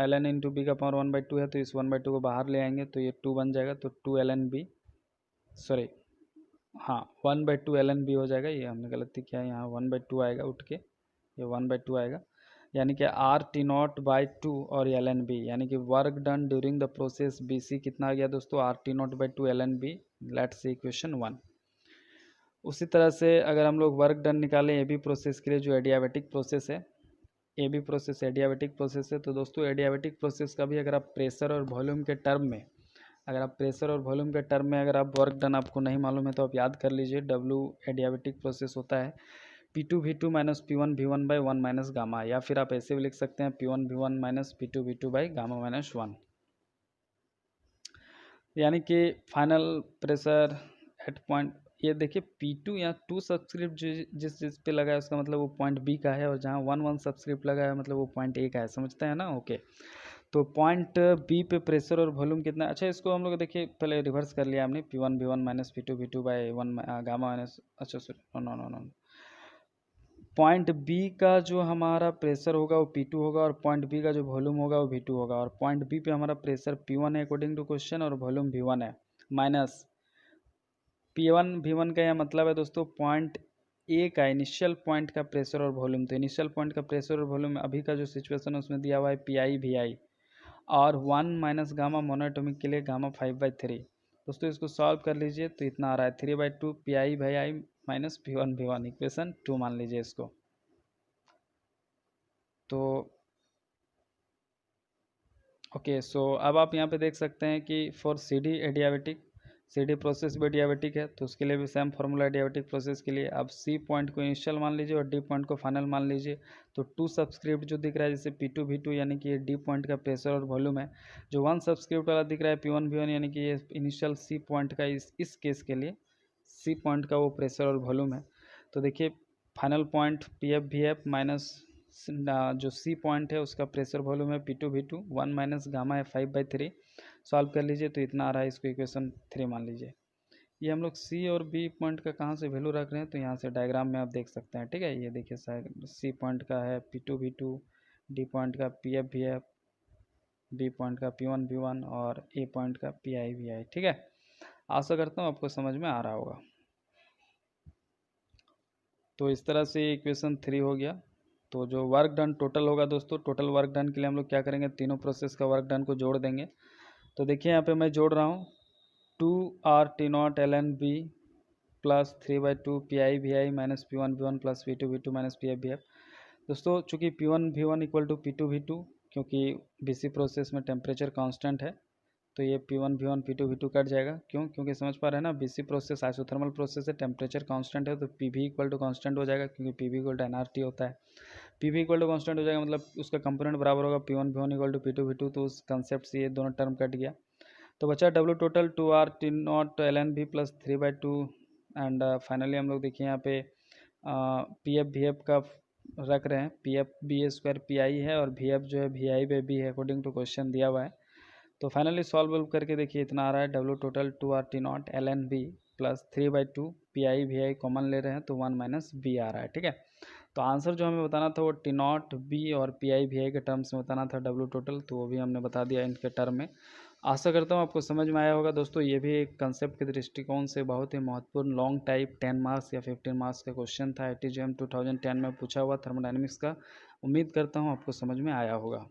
ln इंटू B का पावर 1/2 है, तो इस 1/2 को बाहर ले आएंगे तो ये 2 बन जाएगा, तो 2 ln B, सॉरी हाँ 1/2 ln B हो जाएगा, ये हमने गलती किया है, यहाँ 1/2 आएगा उठ के, ये 1/2 आएगा, यानी कि RT0/2 और ln B, यानी कि work done during the process BC कितना आ गया दोस्तों, RT0/2 ln B let's see equation 1। उसी तरह से अगर हम लोग वर्क डन निकालें ए बी प्रोसेस के लिए, जो एडियाबेटिक प्रोसेस है, A B process adiabatic process है, तो दोस्तों एडियाबेटिक प्रोसेस का भी अगर आप प्रेशर और वॉल्यूम के टर्म में, अगर आप प्रेशर और वॉल्यूम के टर्म में अगर आप वर्क डन आपको नहीं मालूम है तो आप याद कर लीजिए, डब्ल्यू एडियाबेटिक प्रोसेस होता है P2V2 minus P1V1 by 1 minus gamma, या फिर आप ऐसे भी लिख सकते हैं P1V1 minus P2V2 by gamma minus 1, यानी कि फाइनल प्रेशर एट पॉइंट, ये देखिए P2 या 2 सब्सक्रिप्ट जिस चीज़ पे लगा है उसका मतलब वो पॉइंट बी का है, और जहाँ 1 सब्सक्रिप्ट लगा है मतलब वो पॉइंट ए का है, समझते हैं ना। ओके, तो पॉइंट बी पे प्रेशर और वॉल्यूम कितना, अच्छा इसको हम लोग देखिए पहले रिवर्स कर लिया हमने, P1V1 minus P2V2 by 1 gamma minus, अच्छा sorry no no no, point B का जो हमारा प्रेशर होगा वो P2 होगा, और पॉइंट बी का जो वॉल्यूम होगा वो V2 होगा, और पॉइंट बी पे हमारा प्रेशर P1 है अकॉर्डिंग टू क्वेश्चन, और वॉल्यूम V1 है, माइनस P1 V1 का यह मतलब है दोस्तों पॉइंट ए का इनिशियल पॉइंट का प्रेशर और वॉल्यूम, तो इनिशियल पॉइंट का प्रेशर और वॉल्यूम अभी का जो सिचुएशन है उसमें दिया हुआ है PI/VI, और 1 माइनस गामा मोनोएटॉमिक के लिए गामा 5/3। दोस्तों इसको सॉल्व कर लीजिए तो इतना आ रहा है 3/2 PI/I माइनस P1V1, इक्वेशन 2 मान लीजिए इसको। तो ओके, सो अब आप यहाँ पे देख सकते हैं कि for CD adiabatic, CD process भी एडियाबेटिक है, तो उसके लिए भी सेम फार्मूला एडियाबेटिक प्रोसेस के लिए, आप C पॉइंट को इनिशियल मान लीजिए और D पॉइंट को फाइनल मान लीजिए। तो 2 सब्सक्रिप्ट जो दिख रहा है जैसे P2V2 यानी कि ये D पॉइंट का प्रेशर और वॉल्यूम है, जो 1 सब्सक्रिप्ट वाला दिख रहा है P1V1 यानी कि ये इनिशियल C पॉइंट का इस केस के लिए C पॉइंट का वो प्रेशर और वॉल्यूम है। तो देखिए फाइनल पॉइंट PF/VF माइनस जो C पॉइंट है उसका प्रेशर वॉल्यूम है P2V2, 1 माइनस गामा है 5/3, सॉल्व कर लीजिए तो इतना आ रहा है, इसको इक्वेशन 3 मान लीजिए। ये हम लोग C और B पॉइंट का कहाँ से वैल्यू रख रहे हैं तो यहाँ से डायग्राम में आप देख सकते हैं, ठीक है। ये देखिए C पॉइंट का है P2V2, D पॉइंट का PF/VF, B पॉइंट का P1V1 और A पॉइंट का PI/VI, ठीक है। आशा करता हूँ आपको समझ में आ रहा होगा। तो इस तरह से इक्वेशन 3 हो गया। तो जो वर्क डन टोटल होगा दोस्तों, टोटल वर्क डन के लिए हम लोग क्या करेंगे, तीनों प्रोसेस का वर्क डन को जोड़ देंगे। तो देखिए यहाँ पे मैं जोड़ रहा हूँ 2RT0 ln B plus 3/2 PI/VI minus P1V1 plus P2V2 minus PF/VF। दोस्तों चूँकि P1V1 इक्वल टू P2V2, क्योंकि BC प्रोसेस में टेम्परेचर कांस्टेंट है तो ये P1V1 P2V2 कट जाएगा। क्यों? क्योंकि समझ पा रहे हैं ना, BC प्रोसेस आइसोथर्मल प्रोसेस है, टेम्परेचर कांस्टेंट है, तो PV इक्वल टू कांस्टेंट हो जाएगा, क्योंकि PV इक्वल टू nRT होता है। PV इक्वल टू कांस्टेंट हो जाएगा मतलब उसका कंपोनेंट बराबर होगा P1V1 इक्वल टू P2V2, तो उस कंसेप्ट से ये दोनों टर्म कट गया। तो बचा W total 2RT0 ln B plus 3/2, and finally हम लोग देखिए यहाँ पे PF/VF का रख रहे हैं, PF/B² PI है और VF जो है VI/B है अकॉर्डिंग टू क्वेश्चन दिया हुआ है। तो फाइनली सॉल्व करके देखिए इतना आ रहा है W total 2RT0 ln B plus 3/2 PI/VI common ले रहे हैं तो 1 माइनस B आ रहा है, ठीक है। तो आंसर जो हमें बताना था वो T0 B और PI/VI के टर्म्स में बताना था W टोटल, तो वो भी हमने बता दिया इनके टर्म में। आशा करता हूँ आपको समझ में आया होगा दोस्तों। ये भी एक कंसेप्ट के दृष्टिकोण से बहुत ही महत्वपूर्ण लॉन्ग टाइप 10 मार्क्स या 15 मार्क्स का क्वेश्चन था, IITJM 2010 में पूछा हुआ थर्मोडायनेमिक्स का। उम्मीद करता हूँ आपको समझ में आया होगा।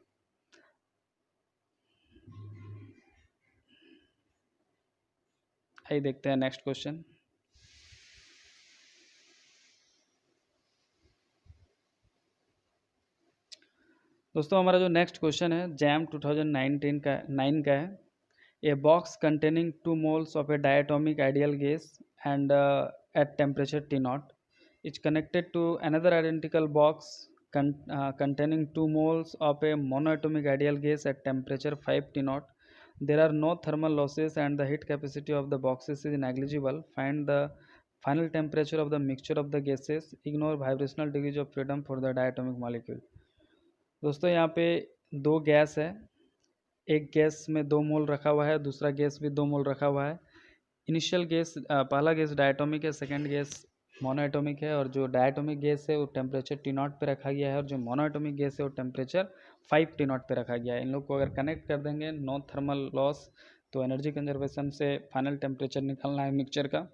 आइए देखते हैं नेक्स्ट क्वेश्चन। दोस्तों हमारा जो नेक्स्ट क्वेश्चन है JAM 2019 का 9 का है। A box containing 2 moles of a diatomic ideal gas and at temperature T0 is connected to another identical box containing 2 moles of a monoatomic ideal gas at temperature 5 T0. There are no thermal losses and the heat capacity of the boxes is negligible. Find the final temperature of the mixture of the gases. Ignore vibrational degrees of freedom for the diatomic molecule. दोस्तों यहाँ पे दो गैस है, एक गैस में 2 मोल रखा हुआ है, दूसरा गैस भी 2 मोल रखा हुआ है। इनिशियल गैस पहला गैस डायटोमिक है, सेकंड गैस मोनोएटोमिक है, और जो डायटोमिक गैस है वो टेम्परेचर T0 पे रखा गया है और जो मोनोएटोमिक गैस है वो टेम्परेचर 5 T0 पे रखा गया है। इन लोग को अगर कनेक्ट कर देंगे, नो थर्मल लॉस, तो एनर्जी कंजर्वेशन से फाइनल टेम्परेचर निकालना है मिक्सचर का।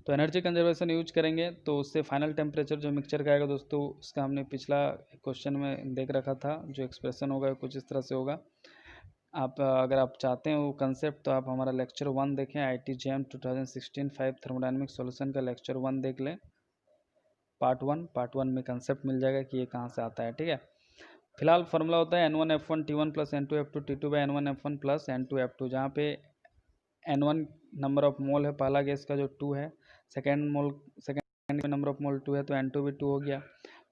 तो एनर्जी कंजर्वेशन यूज करेंगे तो उससे फाइनल टेम्परेचर जो मिक्सचर का आएगा दोस्तों, उसका हमने पिछला क्वेश्चन में देख रखा था, जो एक्सप्रेशन होगा कुछ इस तरह से होगा। आप अगर आप चाहते हैं वो कंसेप्ट तो आप हमारा लेक्चर 1 देखें, IIT JAM 2016 5 थर्मोडायनेमिक सॉल्यूशन का लेक्चर 1 देख लें, पार्ट वन में कंसेप्ट मिल जाएगा कि ये कहाँ से आता है। ठीक है, फिलहाल फॉर्मूला होता है N1F1T1 plus N2F2 T2 by N1F1 plus N2F2, जहाँ पे N1 नंबर ऑफ मोल है पहला गैस का जो 2 है, सेकेंड नंबर ऑफ मोल 2 है, तो N2 भी 2 हो गया।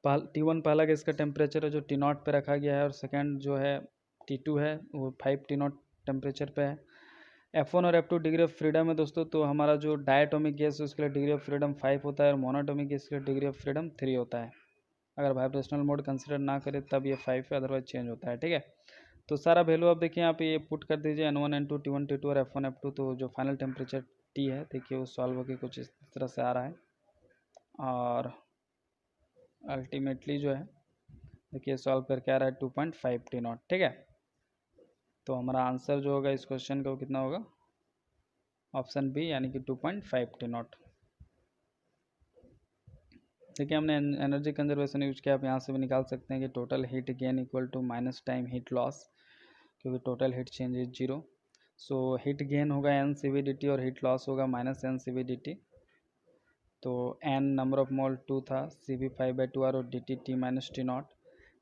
T1 पहला गैस का टेम्परेचर है जो T0 पे रखा गया है, और सेकेंड जो है T2 है वो 5 T0 टेम्परेचर पे है। F1 और F2 डिग्री ऑफ फ्रीडम है दोस्तों, तो हमारा जो डायटोमिक गैस है उसके लिए डिग्री ऑफ फ्रीडम 5 होता है, और मोनोटोमिक गैस के लिए डिग्री ऑफ फ्रीडम 3 होता है। अगर वाइब्रेशनल मोड कंसिडर ना करें तब ये 5 है, अदरवाइज चेंज होता है। ठीक है, तो सारा वैल्यू आप देखिए यहाँ पे ये पुट कर दीजिए, N1 N2 T1 T2 और F1 F2, तो जो फाइनल टेम्परेचर T है देखिए वो सॉल्व होकर कुछ इस तरह से आ रहा है, और अल्टीमेटली जो है देखिए सॉल्व करके आ रहा है 2.5 T0। ठीक है, तो हमारा आंसर जो होगा इस क्वेश्चन का वो कितना होगा, ऑप्शन बी यानी कि 2.5 T0। देखिए हमने एनर्जी कंजर्वेशन यूज किया, आप यहाँ से भी निकाल सकते हैं कि total heat gain equal to minus time heat loss, क्योंकि total heat change is zero. So heat gain होगा N C V D T और हीट लॉस होगा minus N C V D T. तो एन नंबर ऑफ मोल 2 था, सी वी 5/2 और D T T minus T not,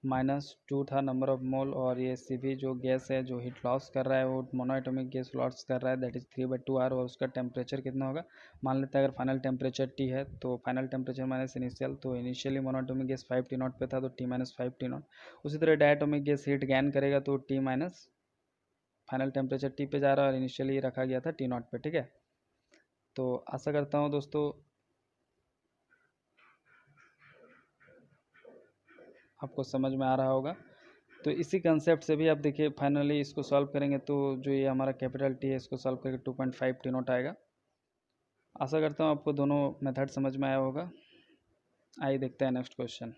-2 था नंबर ऑफ मोल, और ये सी वी जो गैस है जो हीट लॉस कर रहा है वो मोनोएटॉमिक गैस लॉस कर रहा है, दैट इज़ 3/2R, और उसका टेम्परेचर कितना होगा, मान लेते हैं अगर फाइनल टेम्परेचर T है तो फाइनल टेम्परेचर माइनस इनिशियल, तो इनिशियली मोनोएटॉमिक गैस 5 T0 पे था तो T-5 T0। उसी तरह डायटोमिक गैस हीट गेन करेगा तो T minus final temperature T पे जा रहा है, और इनिशियली रखा गया था T0 पे। ठीक है, तो आशा करता हूँ दोस्तों आपको समझ में आ रहा होगा। तो इसी कंसेप्ट से भी आप देखिए फाइनली इसको सॉल्व करेंगे तो जो ये हमारा कैपिटल T है इसको सॉल्व करके 2.5 T0 आएगा। आशा करता हूँ आपको दोनों मेथड समझ में आया होगा। आइए देखते हैं नेक्स्ट क्वेश्चन।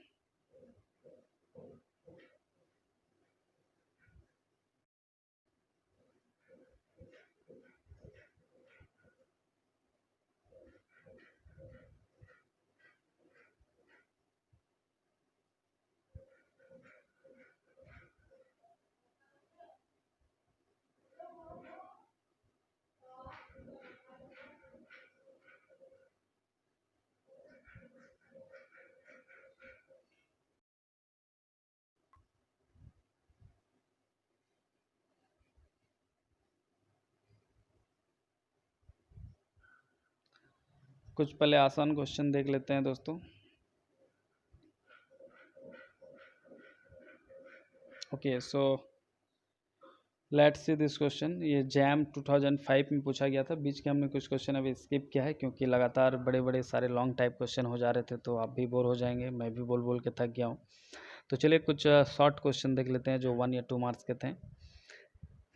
कुछ पहले आसान क्वेश्चन देख लेते हैं दोस्तों। Okay, so let's see this question. ये जैम 2005 में पूछा गया था, बीच के हमने कुछ क्वेश्चन अभी स्किप किया है क्योंकि लगातार बड़े बड़े सारे लॉन्ग टाइप क्वेश्चन हो जा रहे थे, तो आप भी बोर हो जाएंगे, मैं भी बोल बोल के थक गया हूँ। तो चलिए कुछ शॉर्ट क्वेश्चन देख लेते हैं जो 1 या 2 मार्क्स के थे।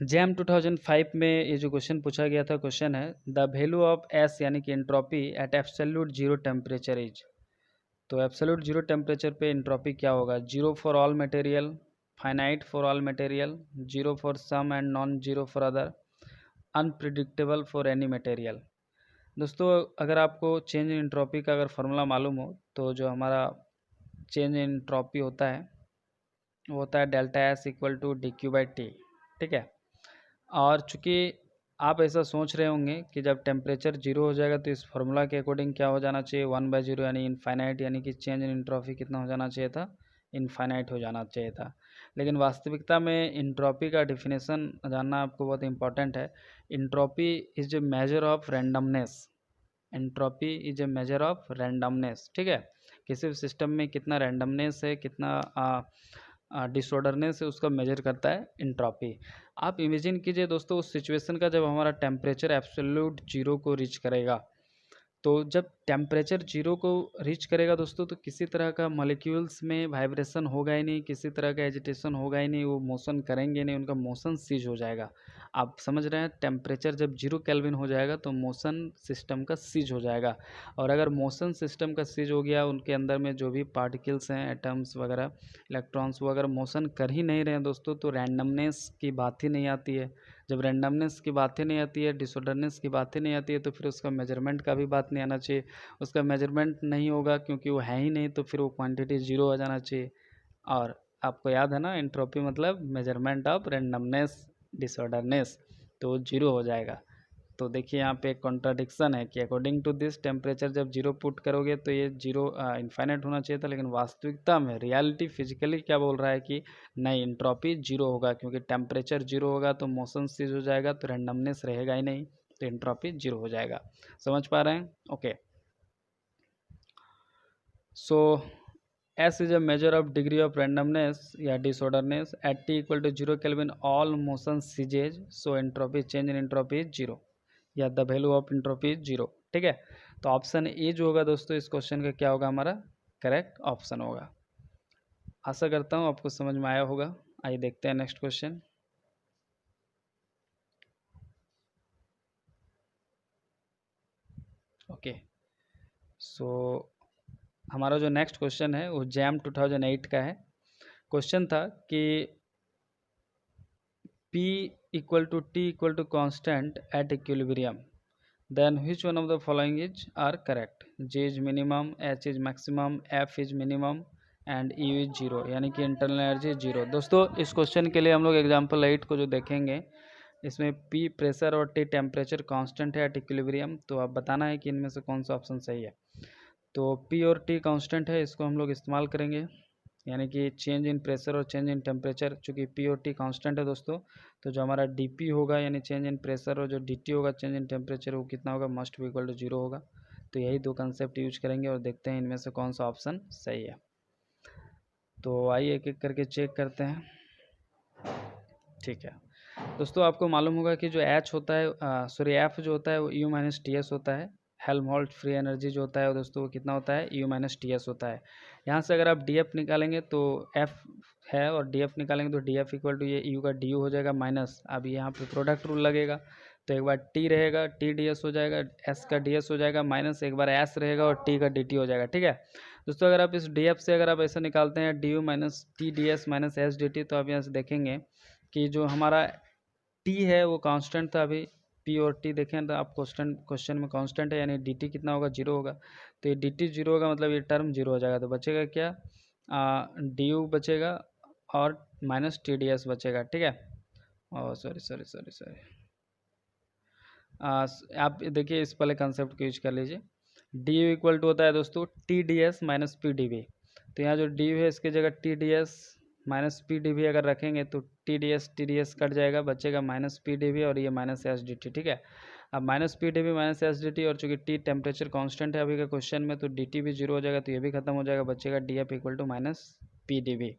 जैम 2005 में ये जो क्वेश्चन पूछा गया था, क्वेश्चन है द वैल्यू ऑफ एस यानी कि entropy at absolute zero temperature is. तो एब्सोल्यूट जीरो टेम्परेचर पे एंट्रोपी क्या होगा, zero for all material, finite for all material, zero for some and non zero for other, unpredictable for any material. दोस्तों अगर आपको चेंज इन एंट्रोपी का अगर फार्मूला मालूम हो तो जो हमारा चेंज इन एंट्रोपी होता है वो होता है delta S equal to D Q by T. ठीक है, और चूँकि आप ऐसा सोच रहे होंगे कि जब टेम्परेचर जीरो हो जाएगा तो इस फार्मूला के अकॉर्डिंग क्या हो जाना चाहिए, 1/0 यानी इनफाइनाइट, यानी कि चेंज इन एंट्रोपी कितना हो जाना चाहिए था, इनफाइनाइट हो जाना चाहिए था। लेकिन वास्तविकता में एंट्रोपी का डिफिनेशन जानना आपको बहुत इंपॉर्टेंट है। Entropy is a measure of randomness, entropy is a measure of randomness. ठीक है, किसी भी सिस्टम में कितना रैंडमनेस है, कितना डिसऑर्डरनेस है, उसका मेजर करता है एंट्रोपी। आप इमेजिन कीजिए दोस्तों उस सिचुएशन का जब हमारा टेम्परेचर एब्सोल्यूट जीरो को रीच करेगा। तो जब टेम्परेचर जीरो को रीच करेगा दोस्तों तो किसी तरह का मॉलिक्यूल्स में वाइब्रेशन होगा ही नहीं, किसी तरह का एजिटेशन होगा ही नहीं, वो मोशन करेंगे नहीं, उनका मोशन सीज हो जाएगा। आप समझ रहे हैं, टेम्परेचर जब 0 केल्विन हो जाएगा तो मोशन सिस्टम का सीज हो जाएगा। और अगर मोशन सिस्टम का सीज हो गया, उनके अंदर में जो भी पार्टिकल्स हैं, एटम्स वगैरह, इलेक्ट्रॉन्स, वो अगर मोशन कर ही नहीं रहे हैं दोस्तों तो रैंडमनेस की बात ही नहीं आती है। जब रैंडमनेस की बात ही नहीं आती है, डिसऑर्डरनेस की बात ही नहीं आती है, तो फिर उसका मेजरमेंट का भी बात नहीं आना चाहिए। उसका मेजरमेंट नहीं होगा क्योंकि वो है ही नहीं, तो फिर वो क्वांटिटी ज़ीरो हो जाना चाहिए। और आपको याद है ना, एंट्रोपी मतलब मेजरमेंट ऑफ रैंडमनेस, डिसऑर्डरनेस, तो जीरो हो जाएगा। तो देखिए यहाँ पे एक कॉन्ट्राडिक्शन है कि अकॉर्डिंग टू दिस टेम्परेचर जब जीरो पुट करोगे तो ये जीरो इन्फाइनाइट होना चाहिए था, लेकिन वास्तविकता में रियलिटी फिजिकली क्या बोल रहा है कि नहीं, इंट्रॉपी जीरो होगा, क्योंकि टेम्परेचर जीरो होगा तो मोशन सीज हो जाएगा, तो रैंडमनेस रहेगा ही नहीं, तो इंट्रॉपी जीरो हो जाएगा। समझ पा रहे हैं? Okay. So S is a measure of degree of randomness या disorderness at T equal to 0 Kelvin all motion ceases, so entropy change in entropy is 0 या the value of entropy is 0। ठीक है, तो ऑप्शन ए जो होगा दोस्तों इस क्वेश्चन का क्या होगा, हमारा करेक्ट ऑप्शन होगा। आशा करता हूँ आपको समझ में आया होगा। आइए देखते हैं नेक्स्ट क्वेश्चन। ओके, सो हमारा जो नेक्स्ट क्वेश्चन है वो जैम 2008 का है। क्वेश्चन था कि P equal to T equal to constant at equilibrium, then which one of the following is are correct? G is minimum, H is maximum, F is minimum and U is zero, यानी कि इंटरनल एनर्जी जीरो। दोस्तों इस क्वेश्चन के लिए हम लोग एग्जाम्पल 8 को जो देखेंगे, इसमें P प्रेशर और T टेम्परेचर कांस्टेंट है एट इक्विलिब्रियम, तो आप बताना है कि इनमें से कौन सा ऑप्शन सही है। तो P और T कांस्टेंट है, इसको हम लोग इस्तेमाल करेंगे, यानी कि चेंज इन प्रेशर और चेंज इन टेम्परेचर, चूँकि P और T कांस्टेंट है दोस्तों, तो जो हमारा dP होगा यानी चेंज इन प्रेशर और जो dt होगा चेंज इन टेम्परेचर, वो कितना होगा, must be equal to zero होगा। तो यही दो कंसेप्ट यूज करेंगे और देखते हैं इनमें से कौन सा ऑप्शन सही है। तो आइए एक एक करके चेक करते हैं। ठीक है दोस्तों, आपको मालूम होगा कि जो H होता है, सॉरी F जो होता है वो U माइनस टी एस होता है। हेल्महोल्ट्ज फ्री एनर्जी जो होता है वो दोस्तों वो कितना होता है, U माइनस टी एस होता है। यहाँ से अगर आप DF निकालेंगे तो F है, और DF निकालेंगे तो DF इक्वल टू ये U का DU हो जाएगा माइनस, अब यहाँ पे प्रोडक्ट रूल लगेगा, तो एक बार T रहेगा T DS हो जाएगा, S का DS हो जाएगा माइनस, एक बार S रहेगा और T का DT हो जाएगा। ठीक है दोस्तों, अगर आप इस DF से अगर आप ऐसा निकालते हैं DU minus T DS minus S DT, तो आप यहाँ से देखेंगे कि जो हमारा T है वो कांस्टेंट था। अभी P और T देखें तो आप क्वेश्चन में कांस्टेंट है, यानी dt कितना होगा, जीरो होगा, तो ये dt जीरो होगा, मतलब ये टर्म जीरो हो जाएगा, तो बचेगा क्या, du बचेगा और माइनस TDS बचेगा। ठीक है, और सॉरी सॉरी सॉरी सॉरी, आप देखिए इस पहले कंसेप्ट को यूज कर लीजिए। du इक्वल टू होता है दोस्तों TDS माइनस PdV, तो यहाँ जो du है इसकी जगह TDS माइनस PdV अगर रखेंगे तो TDS कट जाएगा, बचेगा माइनस PdV और ये माइनस SDT। ठीक है, अब माइनस PdV माइनस SDT, और चूंकि T टेम्परेचर कांस्टेंट है अभी का क्वेश्चन में, तो DT भी जीरो हो जाएगा, तो ये भी खत्म हो जाएगा, बचेगा DF equal to minus PdV।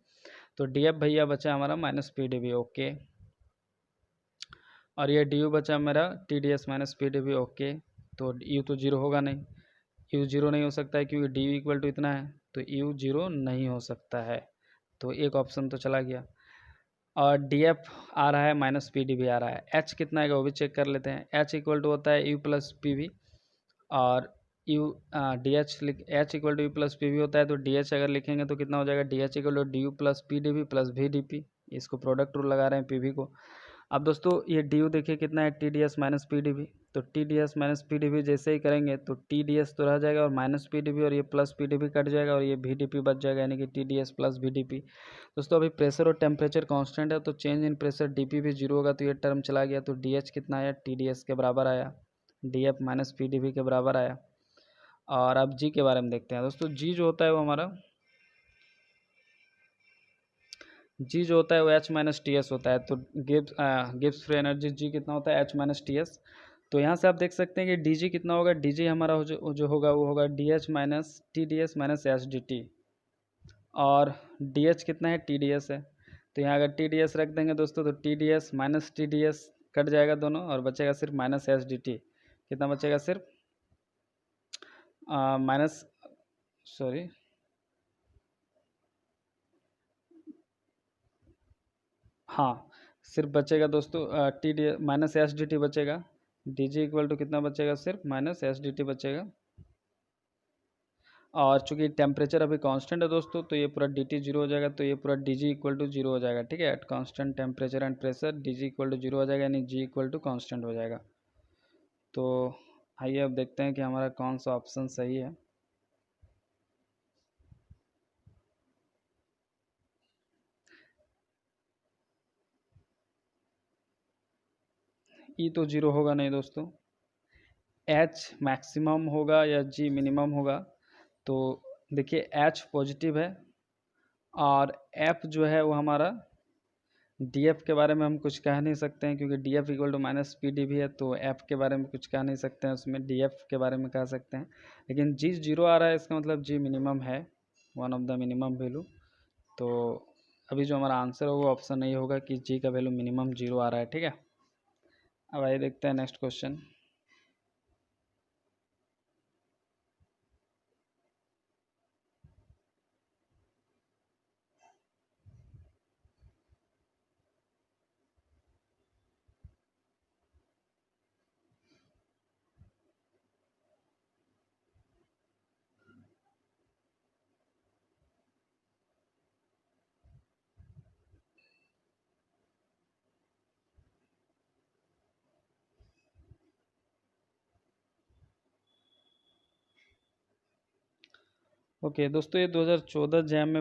तो DF भैया बचा हमारा माइनस PdV। ओके, और ये du बचा मेरा TDS माइनस PdV। ओके, तो u तो जीरो होगा नहीं, u जीरो नहीं हो सकता है क्योंकि du इक्वल टू इतना है, तो u जीरो नहीं हो सकता है, तो एक ऑप्शन तो चला गया। और DF आ रहा है माइनस PdV आ रहा है, h कितना है वो भी चेक कर लेते हैं। h इक्वल टू होता है u प्लस PV, और u DH h equal to u plus PV होता है, तो DH अगर लिखेंगे तो कितना हो जाएगा, DH equal to DU plus PdV plus VdP, इसको प्रोडक्ट रूल लगा रहे हैं PV को। अब दोस्तों ये DU देखिए कितना है, TDS माइनस PdV, तो TDS माइनस PdV जैसे ही करेंगे तो TDS तो रह जाएगा और माइनस PdV, और ये प्लस PdV कट जाएगा और ये VdP बच जाएगा, यानी कि TDS प्लस VdP। दोस्तों अभी प्रेशर और टेम्परेचर कांस्टेंट है, तो चेंज इन प्रेशर DP भी जीरो होगा, तो ये टर्म चला गया, तो DH कितना आया, TDS के बराबर आया, DF माइनस PdV के बराबर आया। और अब G के बारे में देखते हैं दोस्तों। G जो होता है वो हमारा जी जो होता है वो H माइनस टी एस होता है, तो गिब्स फ्री एनर्जी G कितना होता है, H माइनस टी एस। तो यहाँ से आप देख सकते हैं कि डी जी कितना होगा, डी जी हमारा जो होगा वो होगा D H minus T D S minus H D T, और डी एच कितना है, टी डी एस है, तो यहाँ अगर टी डी एस रख देंगे दोस्तों तो T D S minus T D S cut जाएगा दोनों, और बचेगा सिर्फ माइनस एच डी टी। कितना बचेगा, सिर्फ माइनस, सॉरी हाँ, सिर्फ बचेगा दोस्तों T D minus S D T बचेगा, डी जी इक्वल टू कितना बचेगा, सिर्फ माइनस एस डी टी बचेगा। और चूंकि टेम्परेचर अभी कांस्टेंट है दोस्तों, तो ये पूरा डी टी जीरो हो जाएगा, तो ये पूरा D G equal to zero हो जाएगा। ठीक है, at constant temperature and pressure D G equal to zero हो जाएगा, यानी जी इक्वल टू कांस्टेंट हो जाएगा। तो आइए अब देखते हैं कि हमारा कौन सा ऑप्शन सही है। ई तो जीरो होगा नहीं दोस्तों, एच मैक्सिमम होगा या जी मिनिमम होगा। तो देखिए एच पॉजिटिव है और एफ जो है वो हमारा डी एफ के बारे में हम कुछ कह नहीं सकते हैं, क्योंकि D F equal to minus P D भी है, तो एफ के बारे में कुछ कह नहीं सकते हैं, उसमें डी एफ के बारे में कह सकते हैं। लेकिन जी जीरो आ रहा है, इसका मतलब जी मिनिमम है, one of the minimum value. तो अभी जो हमारा आंसर होगा वो ऑप्शन नहीं होगा कि जी का वैल्यू मिनिमम जीरो आ रहा है। ठीक है, अब आइए देखते हैं नेक्स्ट क्वेश्चन। ओके दोस्तों, ये 2014 जैम में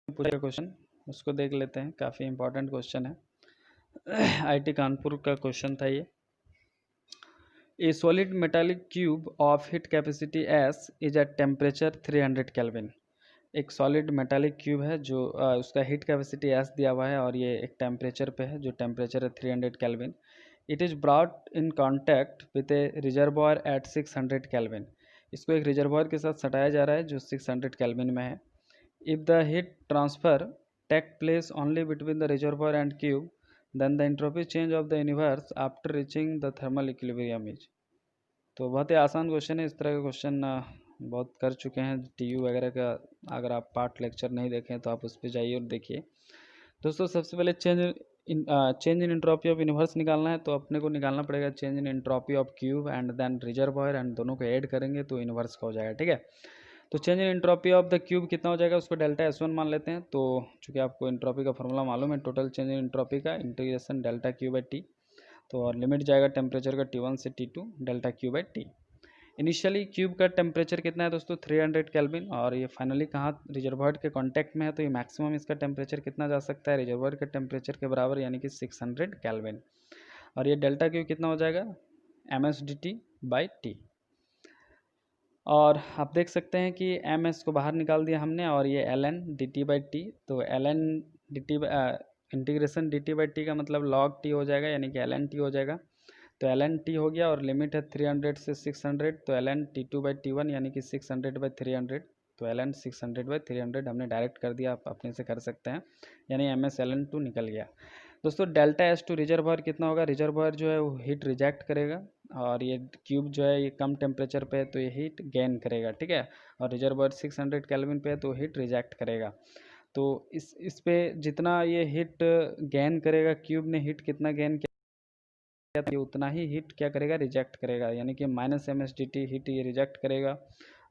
पूछा क्वेश्चन, उसको देख लेते हैं, काफ़ी इंपॉर्टेंट क्वेश्चन है। आईटी कानपुर का क्वेश्चन था ये। ए solid metallic cube of heat capacity S is at temperature 300 kelvin. एक सॉलिड मेटालिक क्यूब है जो उसका हीट कैपेसिटी एस दिया हुआ है और ये एक टेम्परेचर पे है, जो टेम्परेचर है 300 kelvin. It is brought in contact with a reservoir at 600 kelvin. इसको एक रिजर्वॉयर के साथ सटाया जा रहा है जो 600 केल्विन में है। If the heat transfer take place only between the reservoir and cube, then the entropy change of the universe after reaching the thermal equilibrium is। तो बहुत ही आसान क्वेश्चन है, इस तरह के क्वेश्चन बहुत कर चुके हैं टीयू वगैरह का। अगर आप पार्ट लेक्चर नहीं देखें तो आप उस पर जाइए और देखिए। दोस्तों सबसे पहले change in entropy of universe निकालना है, तो अपने को निकालना पड़ेगा change in entropy of cube and then reservoir, and दोनों को ऐड करेंगे तो यूनिवर्स का हो जाएगा। ठीक है, तो change in entropy of the cube कितना हो जाएगा, उसको डेल्टा एस वन मान लेते हैं। तो चूँकि आपको एंट्रोपी का फॉर्मूला मालूम है, टोटल चेंज इन एंट्रोपी का integration delta Q by T. तो और लिमिट जाएगा टेम्परेचर का T1 से T2 delta Q by T. Initially cube का टेम्परेचर कितना है दोस्तों 300 केल्विन, और ये फाइनली कहाँ रिजर्वॉयर के कांटेक्ट में है, तो ये मैक्सिमम इसका टेम्परेचर कितना जा सकता है रिजर्वॉयर के टेम्परेचर के बराबर, यानी कि 600 केल्विन। और ये डेल्टा क्यू कितना हो जाएगा M S D T by T. और आप देख सकते हैं कि एम एस को बाहर निकाल दिया हमने, और ये L N D T by T. तो L N D T integration D T by T का मतलब लॉग टी हो जाएगा, यानी कि एल एन टी हो जाएगा। तो एल एन टी हो गया, और लिमिट है 300 से 600, तो L N T two by T one यानी कि 600 बाई 300। तो एल एन 600 बाई 300 हमने डायरेक्ट कर दिया, आप अपने से कर सकते हैं, यानी M S L N two निकल गया। दोस्तों डेल्टा एस टू रिजर्वॉयर कितना होगा, रिजर्वॉयर जो है वो हीट रिजेक्ट करेगा, और ये क्यूब जो है ये कम टेम्परेचर पे है तो ये हीट गेन करेगा। ठीक है, और रिजर्वॉयर 600 केल्विन पे है तो हीट रिजेक्ट करेगा। तो इस पे जितना ये हीट गेन करेगा, क्यूब ने हीट कितना गेन किया, ये उतना ही हीट क्या करेगा रिजेक्ट करेगा, यानी कि minus M S D T heat ये रिजेक्ट करेगा।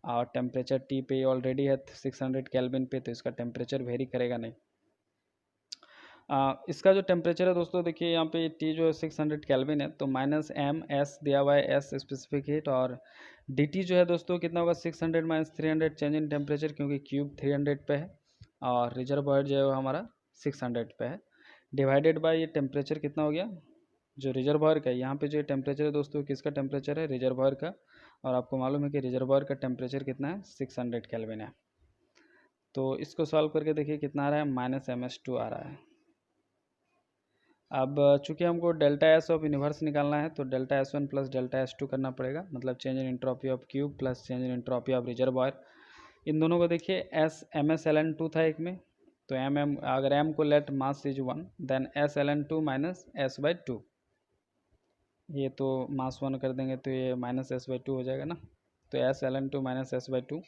और टेम्परेचर टी पे ऑलरेडी है 600 केल्विन पे, तो इसका टेम्परेचर वेरी करेगा नहीं। इसका जो टेम्परेचर है दोस्तों देखिए यहाँ पे टी जो है 600 केल्विन है, तो माइनस एम एस दिया हुआ है, एस स्पेसिफिक हीट, और डी टी जो है दोस्तों कितना होगा 600 माइनस 300 चेंज इन टेम्परेचर, क्योंकि क्यूब 300 पे है और रिजर्वॉयर जो है वो हमारा 600 पे है, डिवाइडेड बाय ये टेम्परेचर कितना हो गया जो रिजर्वॉयर का। यहाँ पे जो टेम्परेचर है दोस्तों किसका टेम्परेचर है रिजर्वॉयर का, और आपको मालूम है कि रिजर्वॉयर का टेम्परेचर कितना है 600 केल्विन है। तो इसको सॉल्व करके देखिए कितना आ रहा है माइनस एम एस टू आ रहा है। अब चूंकि हमको डेल्टा एस ऑफ यूनिवर्स निकालना है, तो delta S one plus delta S two करना पड़ेगा, मतलब change in entropy of cube plus change in entropy of reservoir. इन दोनों को देखिए S M S L N two था एक में, तो एम एम अगर एम को let mass is one, then S L N two minus S by two, ये तो मास वन कर देंगे तो ये माइनस एस बाई टू हो जाएगा ना, तो S L N two minus S by two.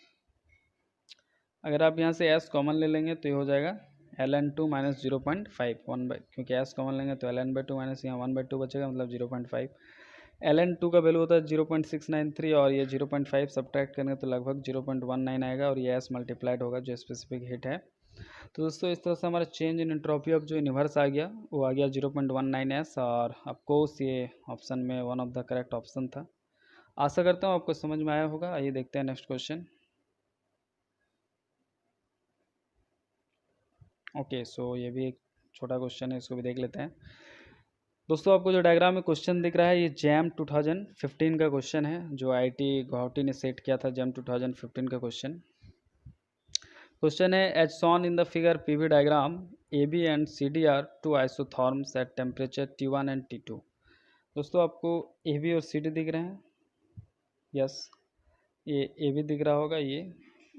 अगर आप यहाँ से एस कॉमन ले लेंगे तो ये हो जाएगा L N two minus 0.5 one by, क्योंकि एस कॉमन लेंगे तो L N by two minus यहाँ 1/2 बचेगा, मतलब 0.5। एल एन टू का वैल्यू होता है 0.693, और ये 0.5 सब्ट्रैक्ट करेंगे तो लगभग 0.19 आएगा, और ये एस मल्टीप्लाइड होगा जो स्पेसिफिक हीट है। तो दोस्तों इस तरह से हमारा चेंज इन एंट्रोपी ऑफ जो यूनिवर्स आ गया वो आ गया 0.19 एस, और ऑफकोर्स ये ऑप्शन में one of the correct option था। आशा करता हूँ आपको समझ में आया होगा। आइए देखते हैं नेक्स्ट क्वेश्चन। ओके सो ये भी एक छोटा क्वेश्चन है, इसको भी देख लेते हैं। दोस्तों आपको जो डायग्राम में क्वेश्चन दिख रहा है ये जैम 2015 का क्वेश्चन है, जो आईटी गुवाहाटी ने सेट किया था। जैम 2015 का क्वेश्चन है, as shown in the figure PV diagram A B and C D are two isotherms at temperature T1 and T2। दोस्तों आपको ए बी और सी डी दिख रहे हैं, यस, ये ए बी दिख रहा होगा ये,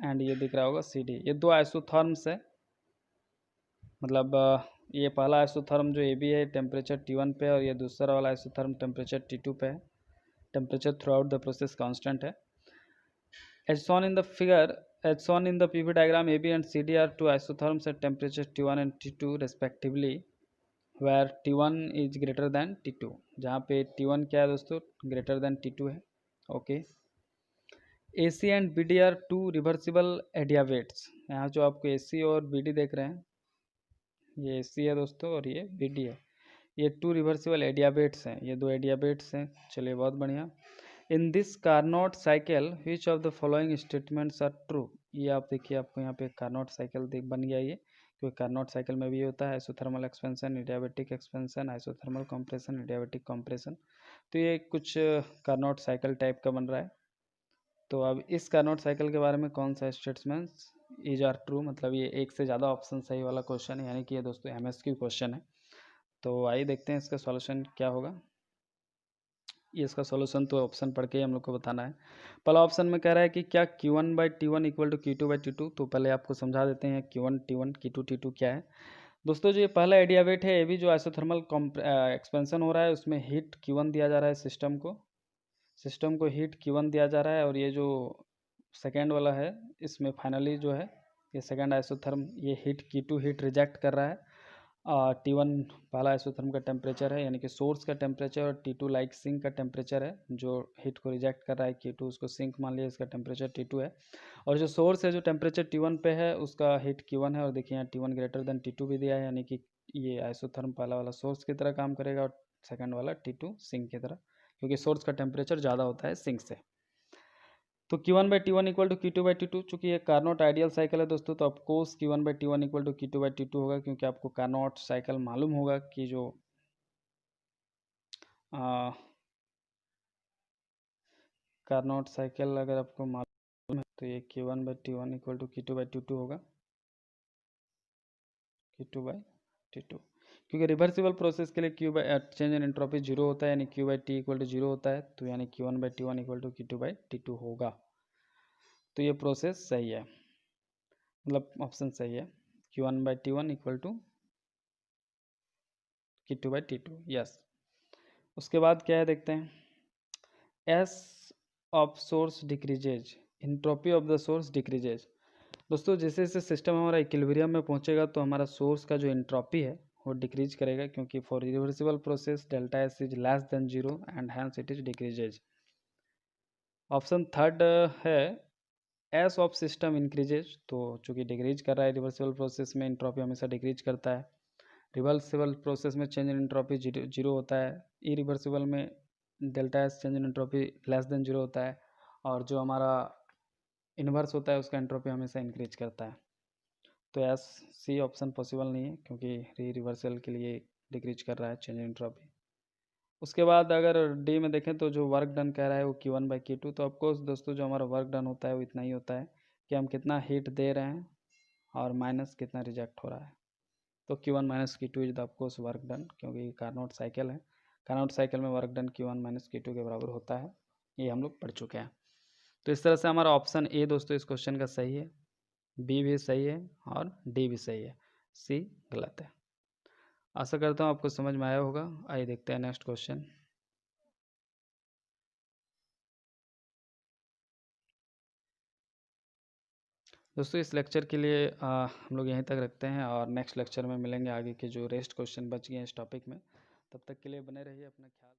एंड ये दिख रहा होगा सी डी। ये दो आइसोथॉर्म्स है, मतलब ये पहला आइसोथर्म जो ए बी है टेम्परेचर T1 पे, और ये दूसरा वाला आइसोथर्म टेम्परेचर T2 पे है। Temperature through out the process constant है। As shown in the figure, as shown in the PV diagram, AB and CD are two isotherms at temperature T1 and T2 respectively, where T1 is greater than T2। जहाँ पे T1 क्या है दोस्तों, greater than T2 है। Okay, AC and BD are two reversible adiabates। यहाँ जो आपको AC और BD देख रहे हैं, ये AC है दोस्तों और ये BD है। ये टू रिवर्सिबल एडियाबेट्स हैं, ये दो एडियाबेट्स हैं। चलिए बहुत बढ़िया। In this Carnot cycle which of the following statements are true. ये आप देखिए, आपको यहाँ पे कार्नोट साइकिल बन गया ये, क्योंकि कार्नोट साइकिल में भी होता है isothermal expansion, adiabatic expansion, isothermal compression, adiabatic compression. तो ये कुछ कार्नोट साइकिल टाइप का बन रहा है। तो अब इस कार्नोट साइकिल के बारे में कौन सा स्टेटमेंट्स इज आर ट्रू, मतलब ये एक से ज़्यादा ऑप्शन सही वाला क्वेश्चन है, यानी कि ये दोस्तों MSQ क्वेश्चन है। तो आइए देखते हैं इसका सॉल्यूशन क्या होगा। ये इसका सॉल्यूशन तो ऑप्शन पढ़ के ही हम लोग को बताना है। पहला ऑप्शन में कह रहा है कि क्या Q1/T1 इक्वल टू Q2/T2। तो पहले आपको समझा देते हैं Q1/T1 Q2/T2 क्या है। दोस्तों जो ये पहला एडियाबेट है, ये भी जो आइसोथर्मल एक्सपेंशन हो रहा है उसमें हीट Q1 दिया जा रहा है, सिस्टम को हीट Q1 दिया जा रहा है। और ये जो सेकेंड वाला है, इसमें फाइनली जो है ये सेकेंड आइसोथर्म ये Q2 हीट रिजेक्ट कर रहा है। T1 पहला आइसोथर्म का टेम्परेचर है, यानी कि सोर्स का टेम्परेचर, और T2 लाइक सिंक का टेम्परेचर है, जो हीट को रिजेक्ट कर रहा है Q2 उसको सिंक मान लिया, इसका टेम्परेचर T2 है। और जो सोर्स है जो टेम्परेचर T1 पे है उसका हीट Q1 है। और देखिए यहाँ T1 ग्रेटर देन T2 भी दिया है, यानी कि ये आइसोथर्म पहला वाला सोर्स की तरह काम करेगा और सेकेंड वाला T2 सिंक की तरह, क्योंकि सोर्स का टेम्परेचर ज़्यादा होता है सिंक से। तो Q1/T1 इक्वल टू Q2/T2। चूँकि ये कार्नोट आइडियल साइकिल है दोस्तों, तो of course Q1/T1 equal to Q2/T2 होगा, क्योंकि आपको कार्नोट साइकिल मालूम होगा कि जो कार्नोट साइकिल अगर आपको मालूम है तो ये Q1/T1 इक्वल टू Q2/T2 होगा, Q2/T2। क्योंकि रिवर्सिबल प्रोसेस के लिए चेंज इन एंट्रोपी जीरो होता है, यानी Q/T इक्वल टू जीरो होता है, तो यानी Q1/T1 इक्वल टू Q2/T2 होगा। तो ये प्रोसेस सही है, मतलब ऑप्शन सही है, Q1/T1 equal to Q2/T2, yes. उसके बाद क्या है देखते हैं, S of source decreases, entropy of the source decreases. दोस्तों जैसे जैसे सिस्टम हमारा इक्विलिब्रियम में पहुंचेगा तो हमारा सोर्स का जो इंट्रोपी है वो डिक्रीज करेगा, क्योंकि for reversible process delta S is less than zero and hence it is decreases. Option third है एस ऑफ सिस्टम इंक्रीजेज। तो चूंकि डिक्रीज कर रहा है रिवर्सिबल प्रोसेस में, इंट्रोपी हमेशा डिक्रीज करता है। रिवर्सिबल प्रोसेस में चेंज इन एंट्रोपी जीरो होता है, इरिवर्सिबल में delta S change in entropy less than zero होता है, और जो हमारा इन्वर्स होता है उसका एंट्रोपी हमेशा इंक्रीज करता है। तो एस सी ऑप्शन पॉसिबल नहीं है, क्योंकि रिवर्सल के लिए डिक्रीज कर रहा है चेंज इन एंट्रोपी। उसके बाद अगर डी में देखें तो जो वर्क डन कह रहा है वो Q1/Q2। तो ऑफकोर्स दोस्तों जो हमारा वर्क डन होता है वो इतना ही होता है कि हम कितना हीट दे रहे हैं और माइनस कितना रिजेक्ट हो रहा है। तो Q1 - Q2 is the of course work done, क्योंकि कार्नोट साइकिल है, कार्नोट साइकिल में वर्क डन Q1 - Q2 के बराबर होता है, ये हम लोग पढ़ चुके हैं। तो इस तरह से हमारा ऑप्शन ए दोस्तों इस क्वेश्चन का सही है, बी भी सही है और डी भी सही है, सी गलत है। आशा करता हूँ आपको समझ में आया होगा। आइए देखते हैं नेक्स्ट क्वेश्चन। दोस्तों इस लेक्चर के लिए हम लोग यहीं तक रखते हैं, और नेक्स्ट लेक्चर में मिलेंगे आगे के जो रेस्ट क्वेश्चन बच गए हैं इस टॉपिक में। तब तक के लिए बने रहिए, अपना ख्याल